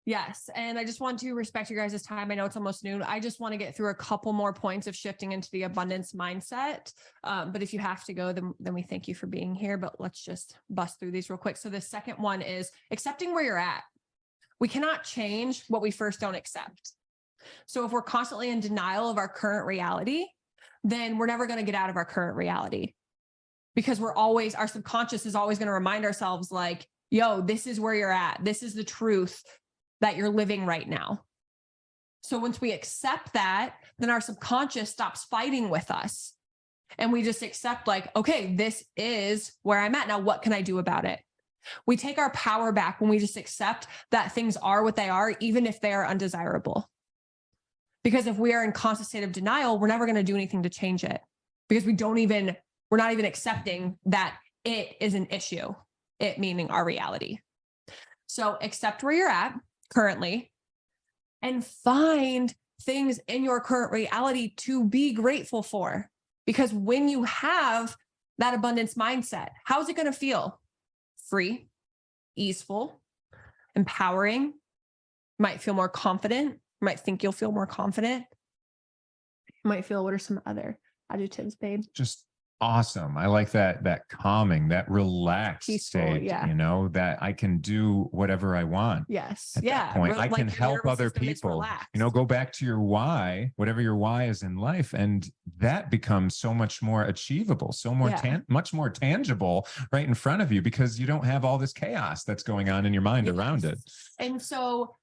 Yes. And I just want to respect you guys' time. I know it's almost noon. I just want to get through a couple more points of shifting into the abundance mindset. But if you have to go, then we thank you for being here. But let's just bust through these real quick. So the second one is accepting where you're at. We cannot change what we first don't accept. So if we're constantly in denial of our current reality, then we're never going to get out of our current reality, because our subconscious is always going to remind ourselves like, yo, this is where you're at. This is the truth that you're living right now. So once we accept that, then our subconscious stops fighting with us. And we just accept like, okay, this is where I'm at. Now, what can I do about it? We take our power back when we just accept that things are what they are, even if they are undesirable. Because if we are in constant state of denial, we're never going to do anything to change it, because we're not even accepting that it is an issue, it meaning our reality. So accept where you're at currently and find things in your current reality to be grateful for. Because when you have that abundance mindset, how's it going to feel? Free, easeful, empowering. You might feel more confident. You might think you'll feel more confident. You might feel, what are some other adjectives, babe? Just awesome. I like that calming, that relaxed Peaceful, state, yeah. you know, that I can do whatever I want. Yes. At that point, I can help other people, you know, go back to your why, whatever your why is in life. And that becomes so much more achievable, so more, much more tangible right in front of you, because you don't have all this chaos that's going on in your mind around it. And so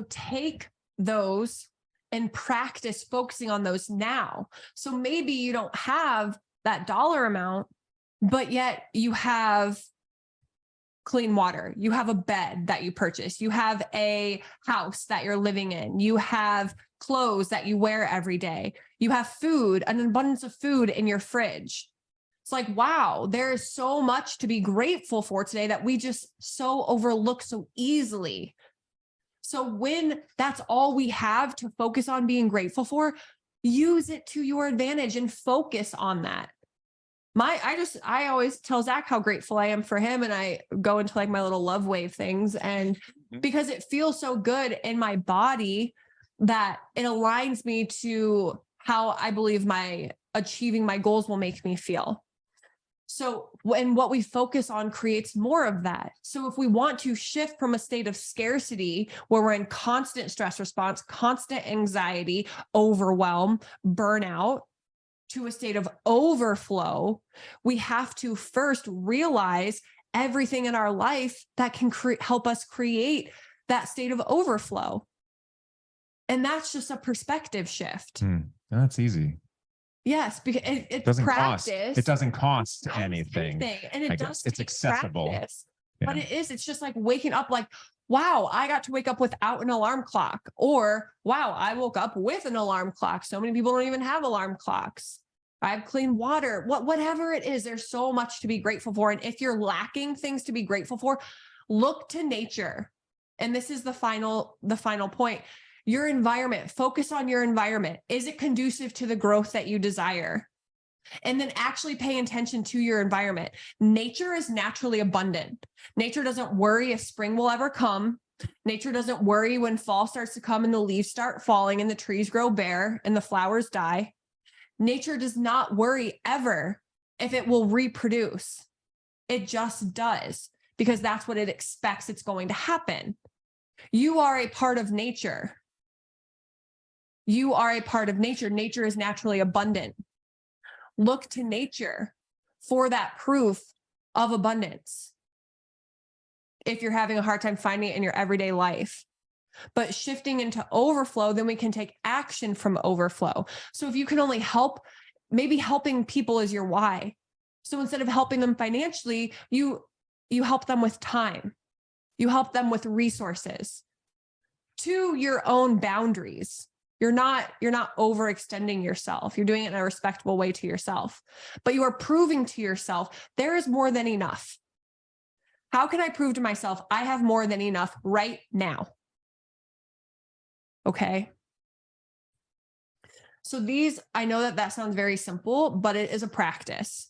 take those and practice focusing on those now. So maybe you don't have that dollar amount, but yet you have clean water. You have a bed that you purchase. You have a house that you're living in. You have clothes that you wear every day. You have food, an abundance of food in your fridge. It's like, wow, there is so much to be grateful for today that we just so overlook so easily. So when that's all we have to focus on being grateful for, use it to your advantage and focus on that. I always tell Zach how grateful I am for him. And I go into like my little love wave things. And because it feels so good in my body that it aligns me to how I believe achieving my goals will make me feel. So when what we focus on creates more of that. So if we want to shift from a state of scarcity where we're in constant stress response, constant anxiety, overwhelm, burnout, to a state of overflow, we have to first realize everything in our life that can help us create that state of overflow. And that's just a perspective shift. That's easy. Yes, because it doesn't practice. It doesn't cost anything. And it does. It's accessible. Practice, but it's just like waking up like, wow, I got to wake up without an alarm clock, or wow, I woke up with an alarm clock. So many people don't even have alarm clocks. I have clean water, whatever it is, there's so much to be grateful for. And if you're lacking things to be grateful for, look to nature. And this is the final point. Your environment, focus on your environment. Is it conducive to the growth that you desire? And then actually pay attention to your environment. Nature is naturally abundant. Nature doesn't worry if spring will ever come. Nature doesn't worry when fall starts to come and the leaves start falling and the trees grow bare and the flowers die. Nature does not worry ever if it will reproduce. It just does, because that's what it expects it's going to happen. You are a part of nature. You are a part of nature. Nature is naturally abundant. Look to nature for that proof of abundance if you're having a hard time finding it in your everyday life. But shifting into overflow, then we can take action from overflow. So if you can only help, maybe helping people is your why. So instead of helping them financially, you help them with time. You help them with resources to your own boundaries. You're not overextending yourself. You're doing it in a respectable way to yourself, but you are proving to yourself there is more than enough. How can I prove to myself I have more than enough right now? Okay. So I know that sounds very simple, but it is a practice.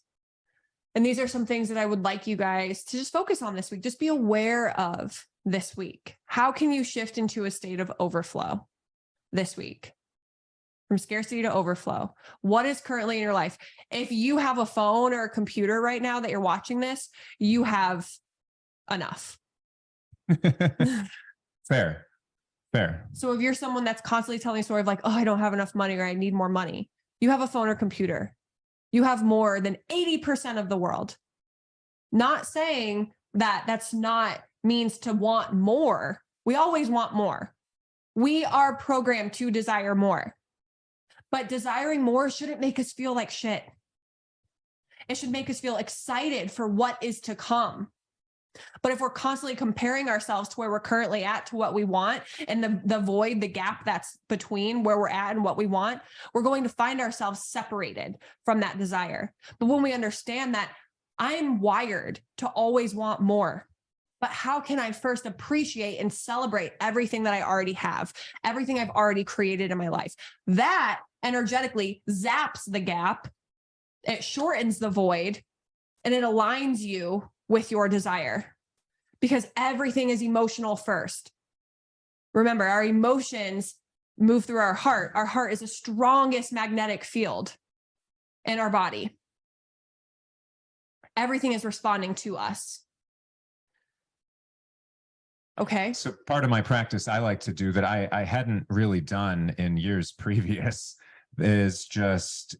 And these are some things that I would like you guys to just focus on this week. Just be aware of this week. How can you shift into a state of overflow this week? From scarcity to overflow. What is currently in your life? If you have a phone or a computer right now that you're watching this, you have enough. Fair. So if you're someone that's constantly telling a story of like, oh, I don't have enough money or I need more money, you have a phone or computer. You have more than 80% of the world. Not saying that that's not means to want more. We always want more. We are programmed to desire more. But desiring more shouldn't make us feel like shit. It should make us feel excited for what is to come. But if we're constantly comparing ourselves to where we're currently at to what we want, and the void, the gap that's between where we're at and what we want, we're going to find ourselves separated from that desire. But when we understand that I'm wired to always want more, but how can I first appreciate and celebrate everything that I already have, everything I've already created in my life? That energetically zaps the gap, it shortens the void, and it aligns you with your desire, because everything is emotional first. Remember, our emotions move through our heart. Our heart is the strongest magnetic field in our body. Everything is responding to us. Okay. So part of my practice I like to do that I hadn't really done in years previous is just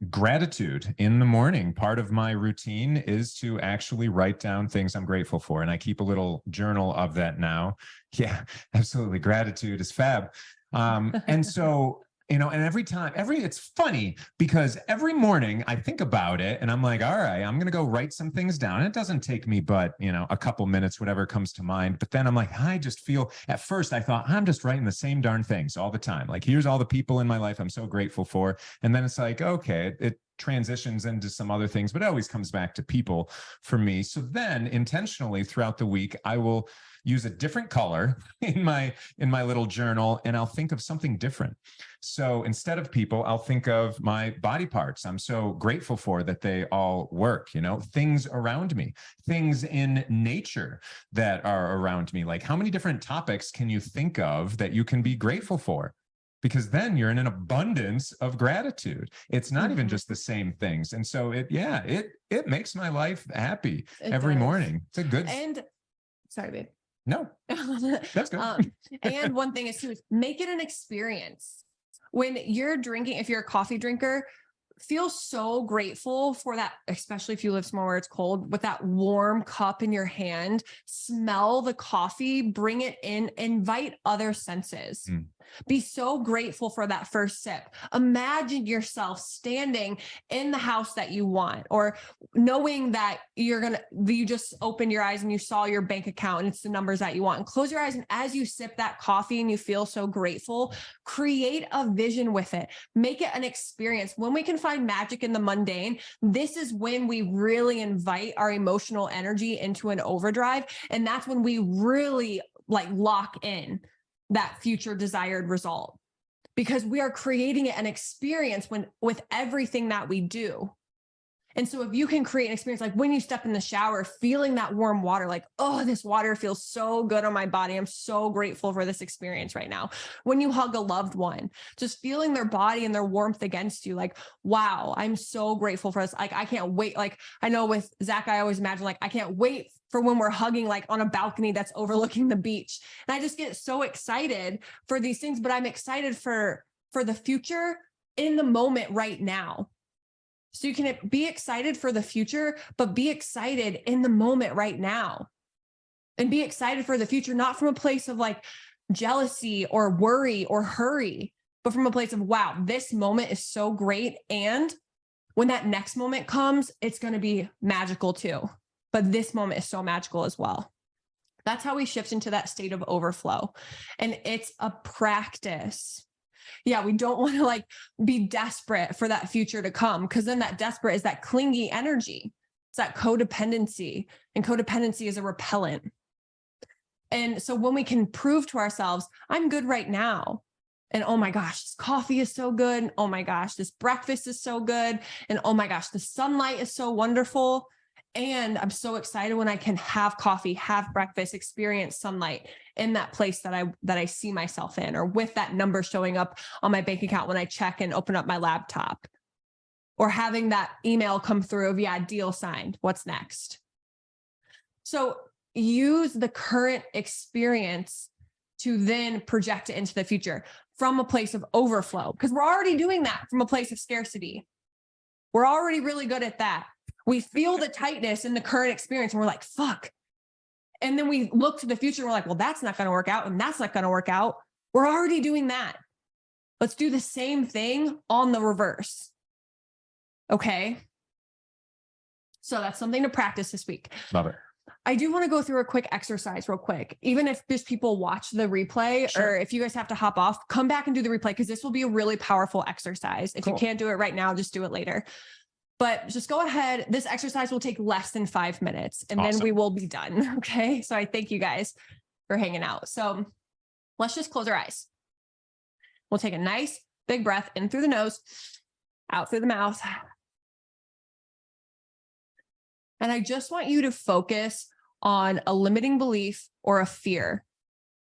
gratitude in the morning. Part of my routine is to actually write down things I'm grateful for. And I keep a little journal of that now. Yeah, absolutely. Gratitude is fab. And so, and it's funny because every morning I think about it and I'm like, all right, I'm going to go write some things down. It doesn't take me but, a couple minutes, whatever comes to mind. But then I'm like, I just feel, at first I thought I'm just writing the same darn things all the time. Like, here's all the people in my life I'm so grateful for. And then it's like, okay, it transitions into some other things, but it always comes back to people for me. So then intentionally throughout the week, I will use a different color in my little journal, and I'll think of something different. So instead of people, I'll think of my body parts. I'm so grateful for that they all work, things around me, things in nature that are around me. Like, how many different topics can you think of that you can be grateful for? Because then you're in an abundance of gratitude. It's not even just the same things. And so it makes my life happy every morning. It's a good. And sorry, babe. No, that's good. And one thing is to make it an experience. When you're drinking, if you're a coffee drinker, feel so grateful for that, especially if you live somewhere where it's cold, with that warm cup in your hand, smell the coffee, bring it in, invite other senses. Be so grateful for that first sip. Imagine yourself standing in the house that you want, or knowing that you just open your eyes and you saw your bank account and it's the numbers that you want, and close your eyes. And as you sip that coffee and you feel so grateful, create a vision with it. Make it an experience. When we can find magic in the mundane, this is when we really invite our emotional energy into an overdrive. And that's when we really lock in that future desired result, because we are creating an experience with everything that we do. And so if you can create an experience, like when you step in the shower, feeling that warm water, like, oh, this water feels so good on my body. I'm so grateful for this experience right now. When you hug a loved one, just feeling their body and their warmth against you, like, wow, I'm so grateful for this. Like, I can't wait. Like, I know with Zach, I always imagine, like, I can't wait for when we're hugging, like on a balcony that's overlooking the beach. And I just get so excited for these things, but I'm excited for the future in the moment right now. So you can be excited for the future, but be excited in the moment right now, and be excited for the future, not from a place of like jealousy or worry or hurry, but from a place of, wow, this moment is so great. And when that next moment comes, it's going to be magical too. But this moment is so magical as well. That's how we shift into that state of overflow. And it's a practice. Yeah, we don't want to be desperate for that future to come, because then that desperate is that clingy energy. It's that codependency, and codependency is a repellent. And so when we can prove to ourselves, I'm good right now. And oh my gosh, this coffee is so good. And oh my gosh, this breakfast is so good. And oh my gosh, the sunlight is so wonderful. And I'm so excited when I can have coffee, have breakfast, experience sunlight in that place that I see myself in, or with that number showing up on my bank account when I check and open up my laptop, or having that email come through of, yeah, deal signed. What's next? So use the current experience to then project it into the future from a place of overflow, because we're already doing that from a place of scarcity. We're already really good at that. We feel the tightness in the current experience and we're like, fuck. And then we look to the future and we're like, well, that's not going to work out. And that's not going to work out. We're already doing that. Let's do the same thing on the reverse. Okay. So that's something to practice this week. Love it. I do want to go through a quick exercise real quick. Even if just people watch the replay Sure. or if you guys have to hop off, come back and do the replay because this will be a really powerful exercise. If you Cool. can't do it right now, just do it later. But just go ahead. This exercise will take less than 5 minutes and then we will be done. Okay. So I thank you guys for hanging out. So let's just close our eyes. We'll take a nice big breath in through the nose, out through the mouth. And I just want you to focus on a limiting belief or a fear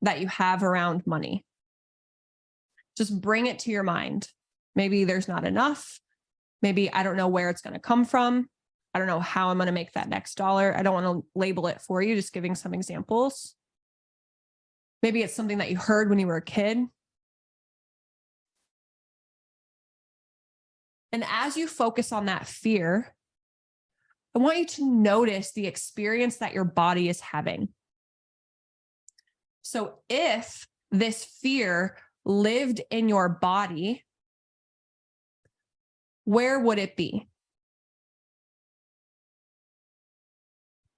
that you have around money. Just bring it to your mind. Maybe there's not enough. Maybe I don't know where it's going to come from. I don't know how I'm going to make that next dollar. I don't want to label it for you, just giving some examples. Maybe it's something that you heard when you were a kid. And as you focus on that fear, I want you to notice the experience that your body is having. So if this fear lived in your body, where would it be?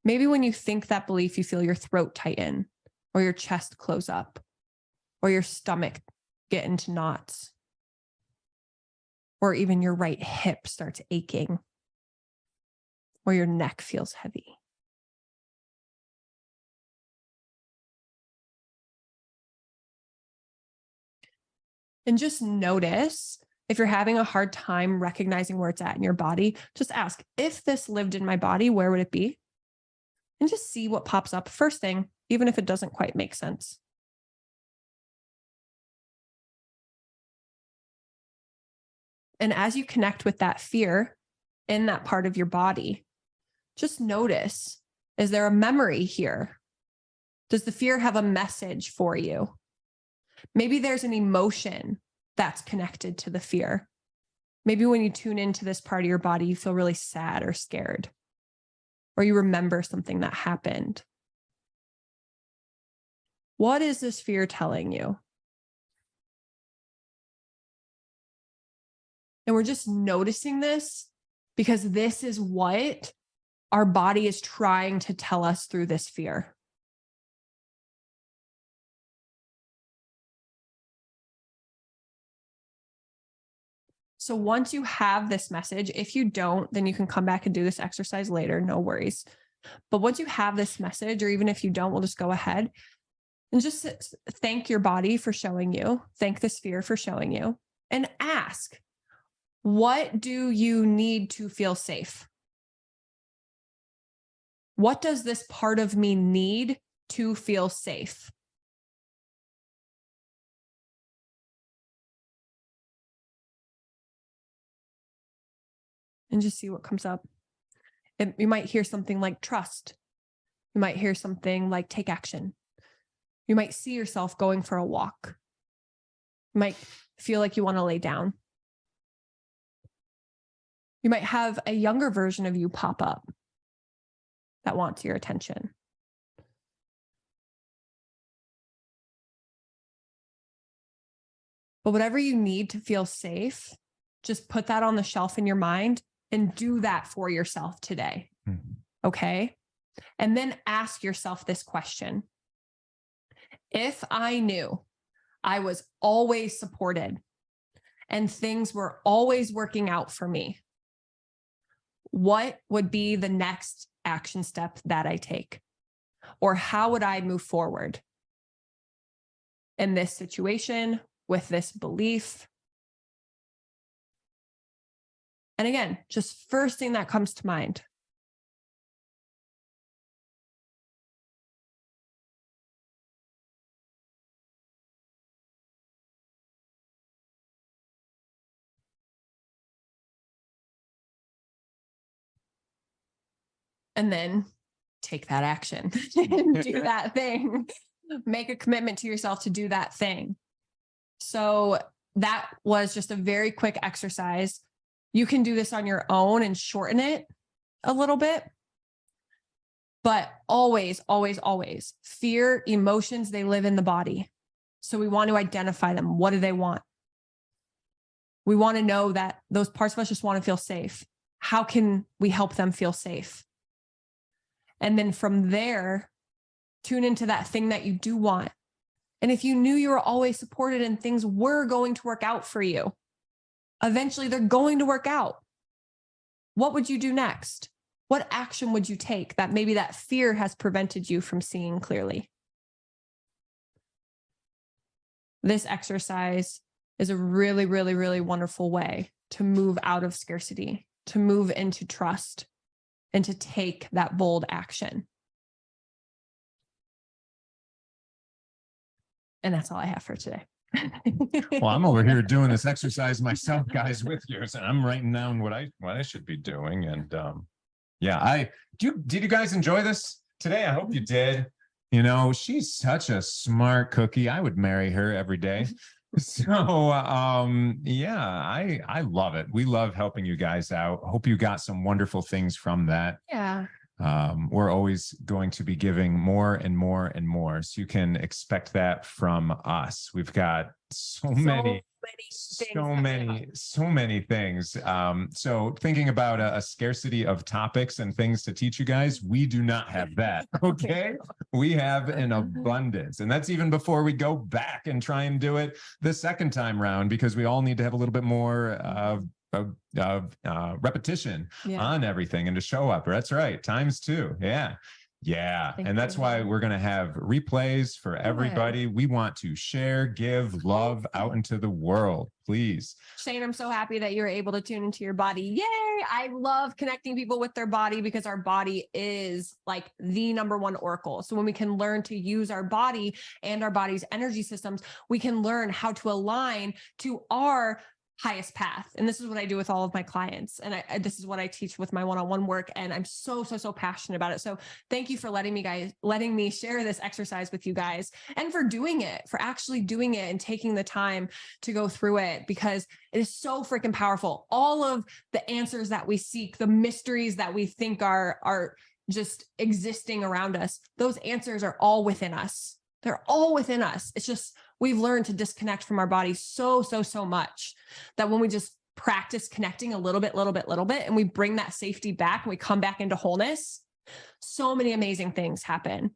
Maybe when you think that belief, you feel your throat tighten or your chest close up or your stomach get into knots or even your right hip starts aching or your neck feels heavy. And just notice if you're having a hard time recognizing where it's at in your body, just ask, if this lived in my body, where would it be? And just see what pops up first thing, even if it doesn't quite make sense. And as you connect with that fear in that part of your body, just notice, is there a memory here? Does the fear have a message for you? Maybe there's an emotion that's connected to the fear. Maybe when you tune into this part of your body, you feel really sad or scared, or you remember something that happened. What is this fear telling you? And we're just noticing this because this is what our body is trying to tell us through this fear. So once you have this message, if you don't, then you can come back and do this exercise later, no worries. But once you have this message, or even if you don't, we'll just go ahead and just thank your body for showing you, thank this fear for showing you, and ask, what do you need to feel safe? What does this part of me need to feel safe? And just see what comes up. You might hear something like trust. You might hear something like take action. You might see yourself going for a walk. You might feel like you want to lay down. You might have a younger version of you pop up that wants your attention. But whatever you need to feel safe, just put that on the shelf in your mind and do that for yourself today. Mm-hmm. Okay? And then ask yourself this question. If I knew I was always supported and things were always working out for me, what would be the next action step that I take? Or how would I move forward in this situation with this belief? And again, just first thing that comes to mind. And then take that action and do that thing. Make a commitment to yourself to do that thing. So that was just a very quick exercise. You can do this on your own and shorten it a little bit. But always, always, always, fear, emotions, they live in the body. So we want to identify them. What do they want? We want to know that those parts of us just want to feel safe. How can we help them feel safe? And then from there, tune into that thing that you do want. And if you knew you were always supported and things were going to work out for you, eventually they're going to work out. What would you do next? What action would you take that maybe that fear has prevented you from seeing clearly? This exercise is a really, really, really wonderful way to move out of scarcity, to move into trust, and to take that bold action. And that's all I have for today. Well, I'm over here doing this exercise myself, guys, with you. So I'm writing down what I should be doing. And yeah, did you guys enjoy this today? I hope you did. You know, she's such a smart cookie. I would marry her every day. So yeah, I love it. We love helping you guys out. Hope you got some wonderful things from that. Yeah. We're always going to be giving more and more and more. So you can expect that from us. We've got so many things. So thinking about a scarcity of topics and things to teach you guys, we do not have that. Okay. We have an abundance. And that's even before we go back and try and do it the second time round, because we all need to have a little bit more of repetition on everything and to show up. That's right. ×2. Yeah. And that's why we're going to have replays for everybody. We want to share, give love out into the world. Please. Shane, I'm so happy that you're able to tune into your body. Yay. I love connecting people with their body because our body is like the number one oracle. So when we can learn to use our body and our body's energy systems, we can learn how to align to our highest path. And this is what I do with all of my clients. And this is what I teach with my one-on-one work. And I'm so passionate about it. So thank you for letting me share this exercise with you guys, and for doing it, for actually doing it and taking the time to go through it, because it is so freaking powerful. All of the answers that we seek, the mysteries that we think are just existing around us, those answers are all within us. They're all within us. It's just, we've learned to disconnect from our body so much that when we just practice connecting a little bit, and we bring that safety back and we come back into wholeness, so many amazing things happen.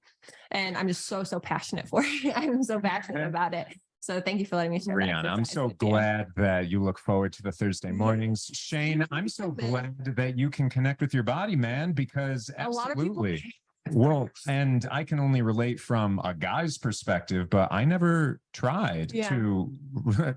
And I'm just so passionate for it. I'm so passionate about it. So thank you for letting me share. Brianna, I'm so glad that you look forward to the Thursday mornings. Shane, I'm so glad that you can connect with your body, man, because absolutely. Well, and I can only relate from a guy's perspective, but I never tried to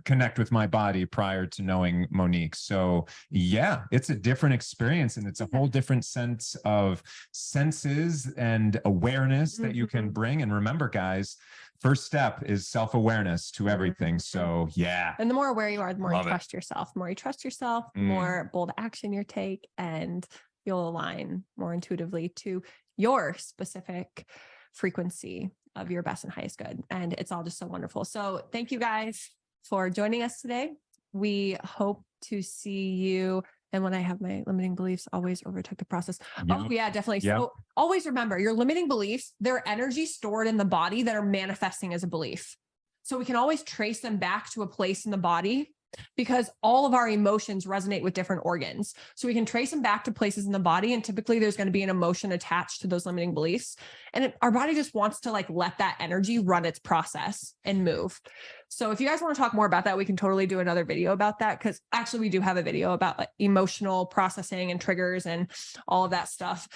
connect with my body prior to knowing Monique. So yeah, it's a different experience, and it's a whole different sense of senses and awareness that you can bring. And remember, guys, first step is self-awareness to everything. So yeah. And the more aware you are, the more you trust yourself. The more you trust yourself, the more bold action you take, and you'll align more intuitively to your specific frequency of your best and highest good. And it's all just so wonderful. So thank you guys for joining us today. We hope to see you. And when I have my limiting beliefs, always overtook the process. Oh yeah, definitely. So always remember, your limiting beliefs, they're energy stored in the body that are manifesting as a belief. So we can always trace them back to a place in the body, because all of our emotions resonate with different organs. So we can trace them back to places in the body. And typically there's going to be an emotion attached to those limiting beliefs. And our body just wants to let that energy run its process and move. So if you guys want to talk more about that, we can totally do another video about that. Because actually we do have a video about emotional processing and triggers and all of that stuff.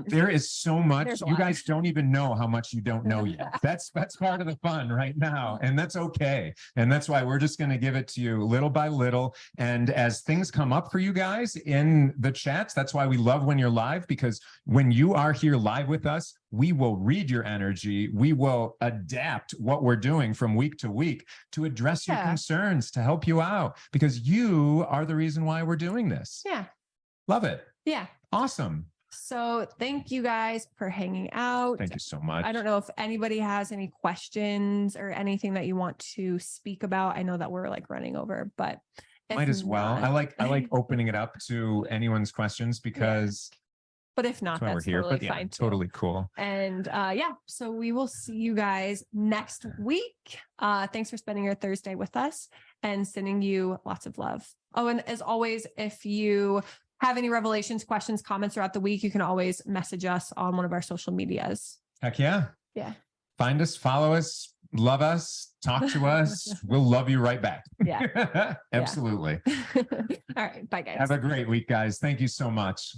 There is so much. You guys don't even know how much you don't know yet. That's part of the fun right now. And that's okay. And that's why we're just going to give it to you little by little. And as things come up for you guys in the chats, that's why we love when you're live, because when you are here live with us, we will read your energy. We will adapt what we're doing from week to week to address your concerns, to help you out, because you are the reason why we're doing this. Yeah. Love it. Yeah. Awesome. So thank you guys for hanging out. Thank you so much. I don't know if anybody has any questions or anything that you want to speak about. I know that we're running over, but might as well. I like opening it up to anyone's questions, because but if not, that's we're here. Totally but yeah, fine totally cool. And so we will see you guys next week. Thanks for spending your Thursday with us, and sending you lots of love. Oh, and as always, if you have any revelations, questions, comments throughout the week, you can always message us on one of our social medias. Heck yeah. Yeah. Find us, follow us, love us, talk to us. We'll love you right back. Yeah. Absolutely. All right. Bye, guys. Have a great week, guys. Thank you so much.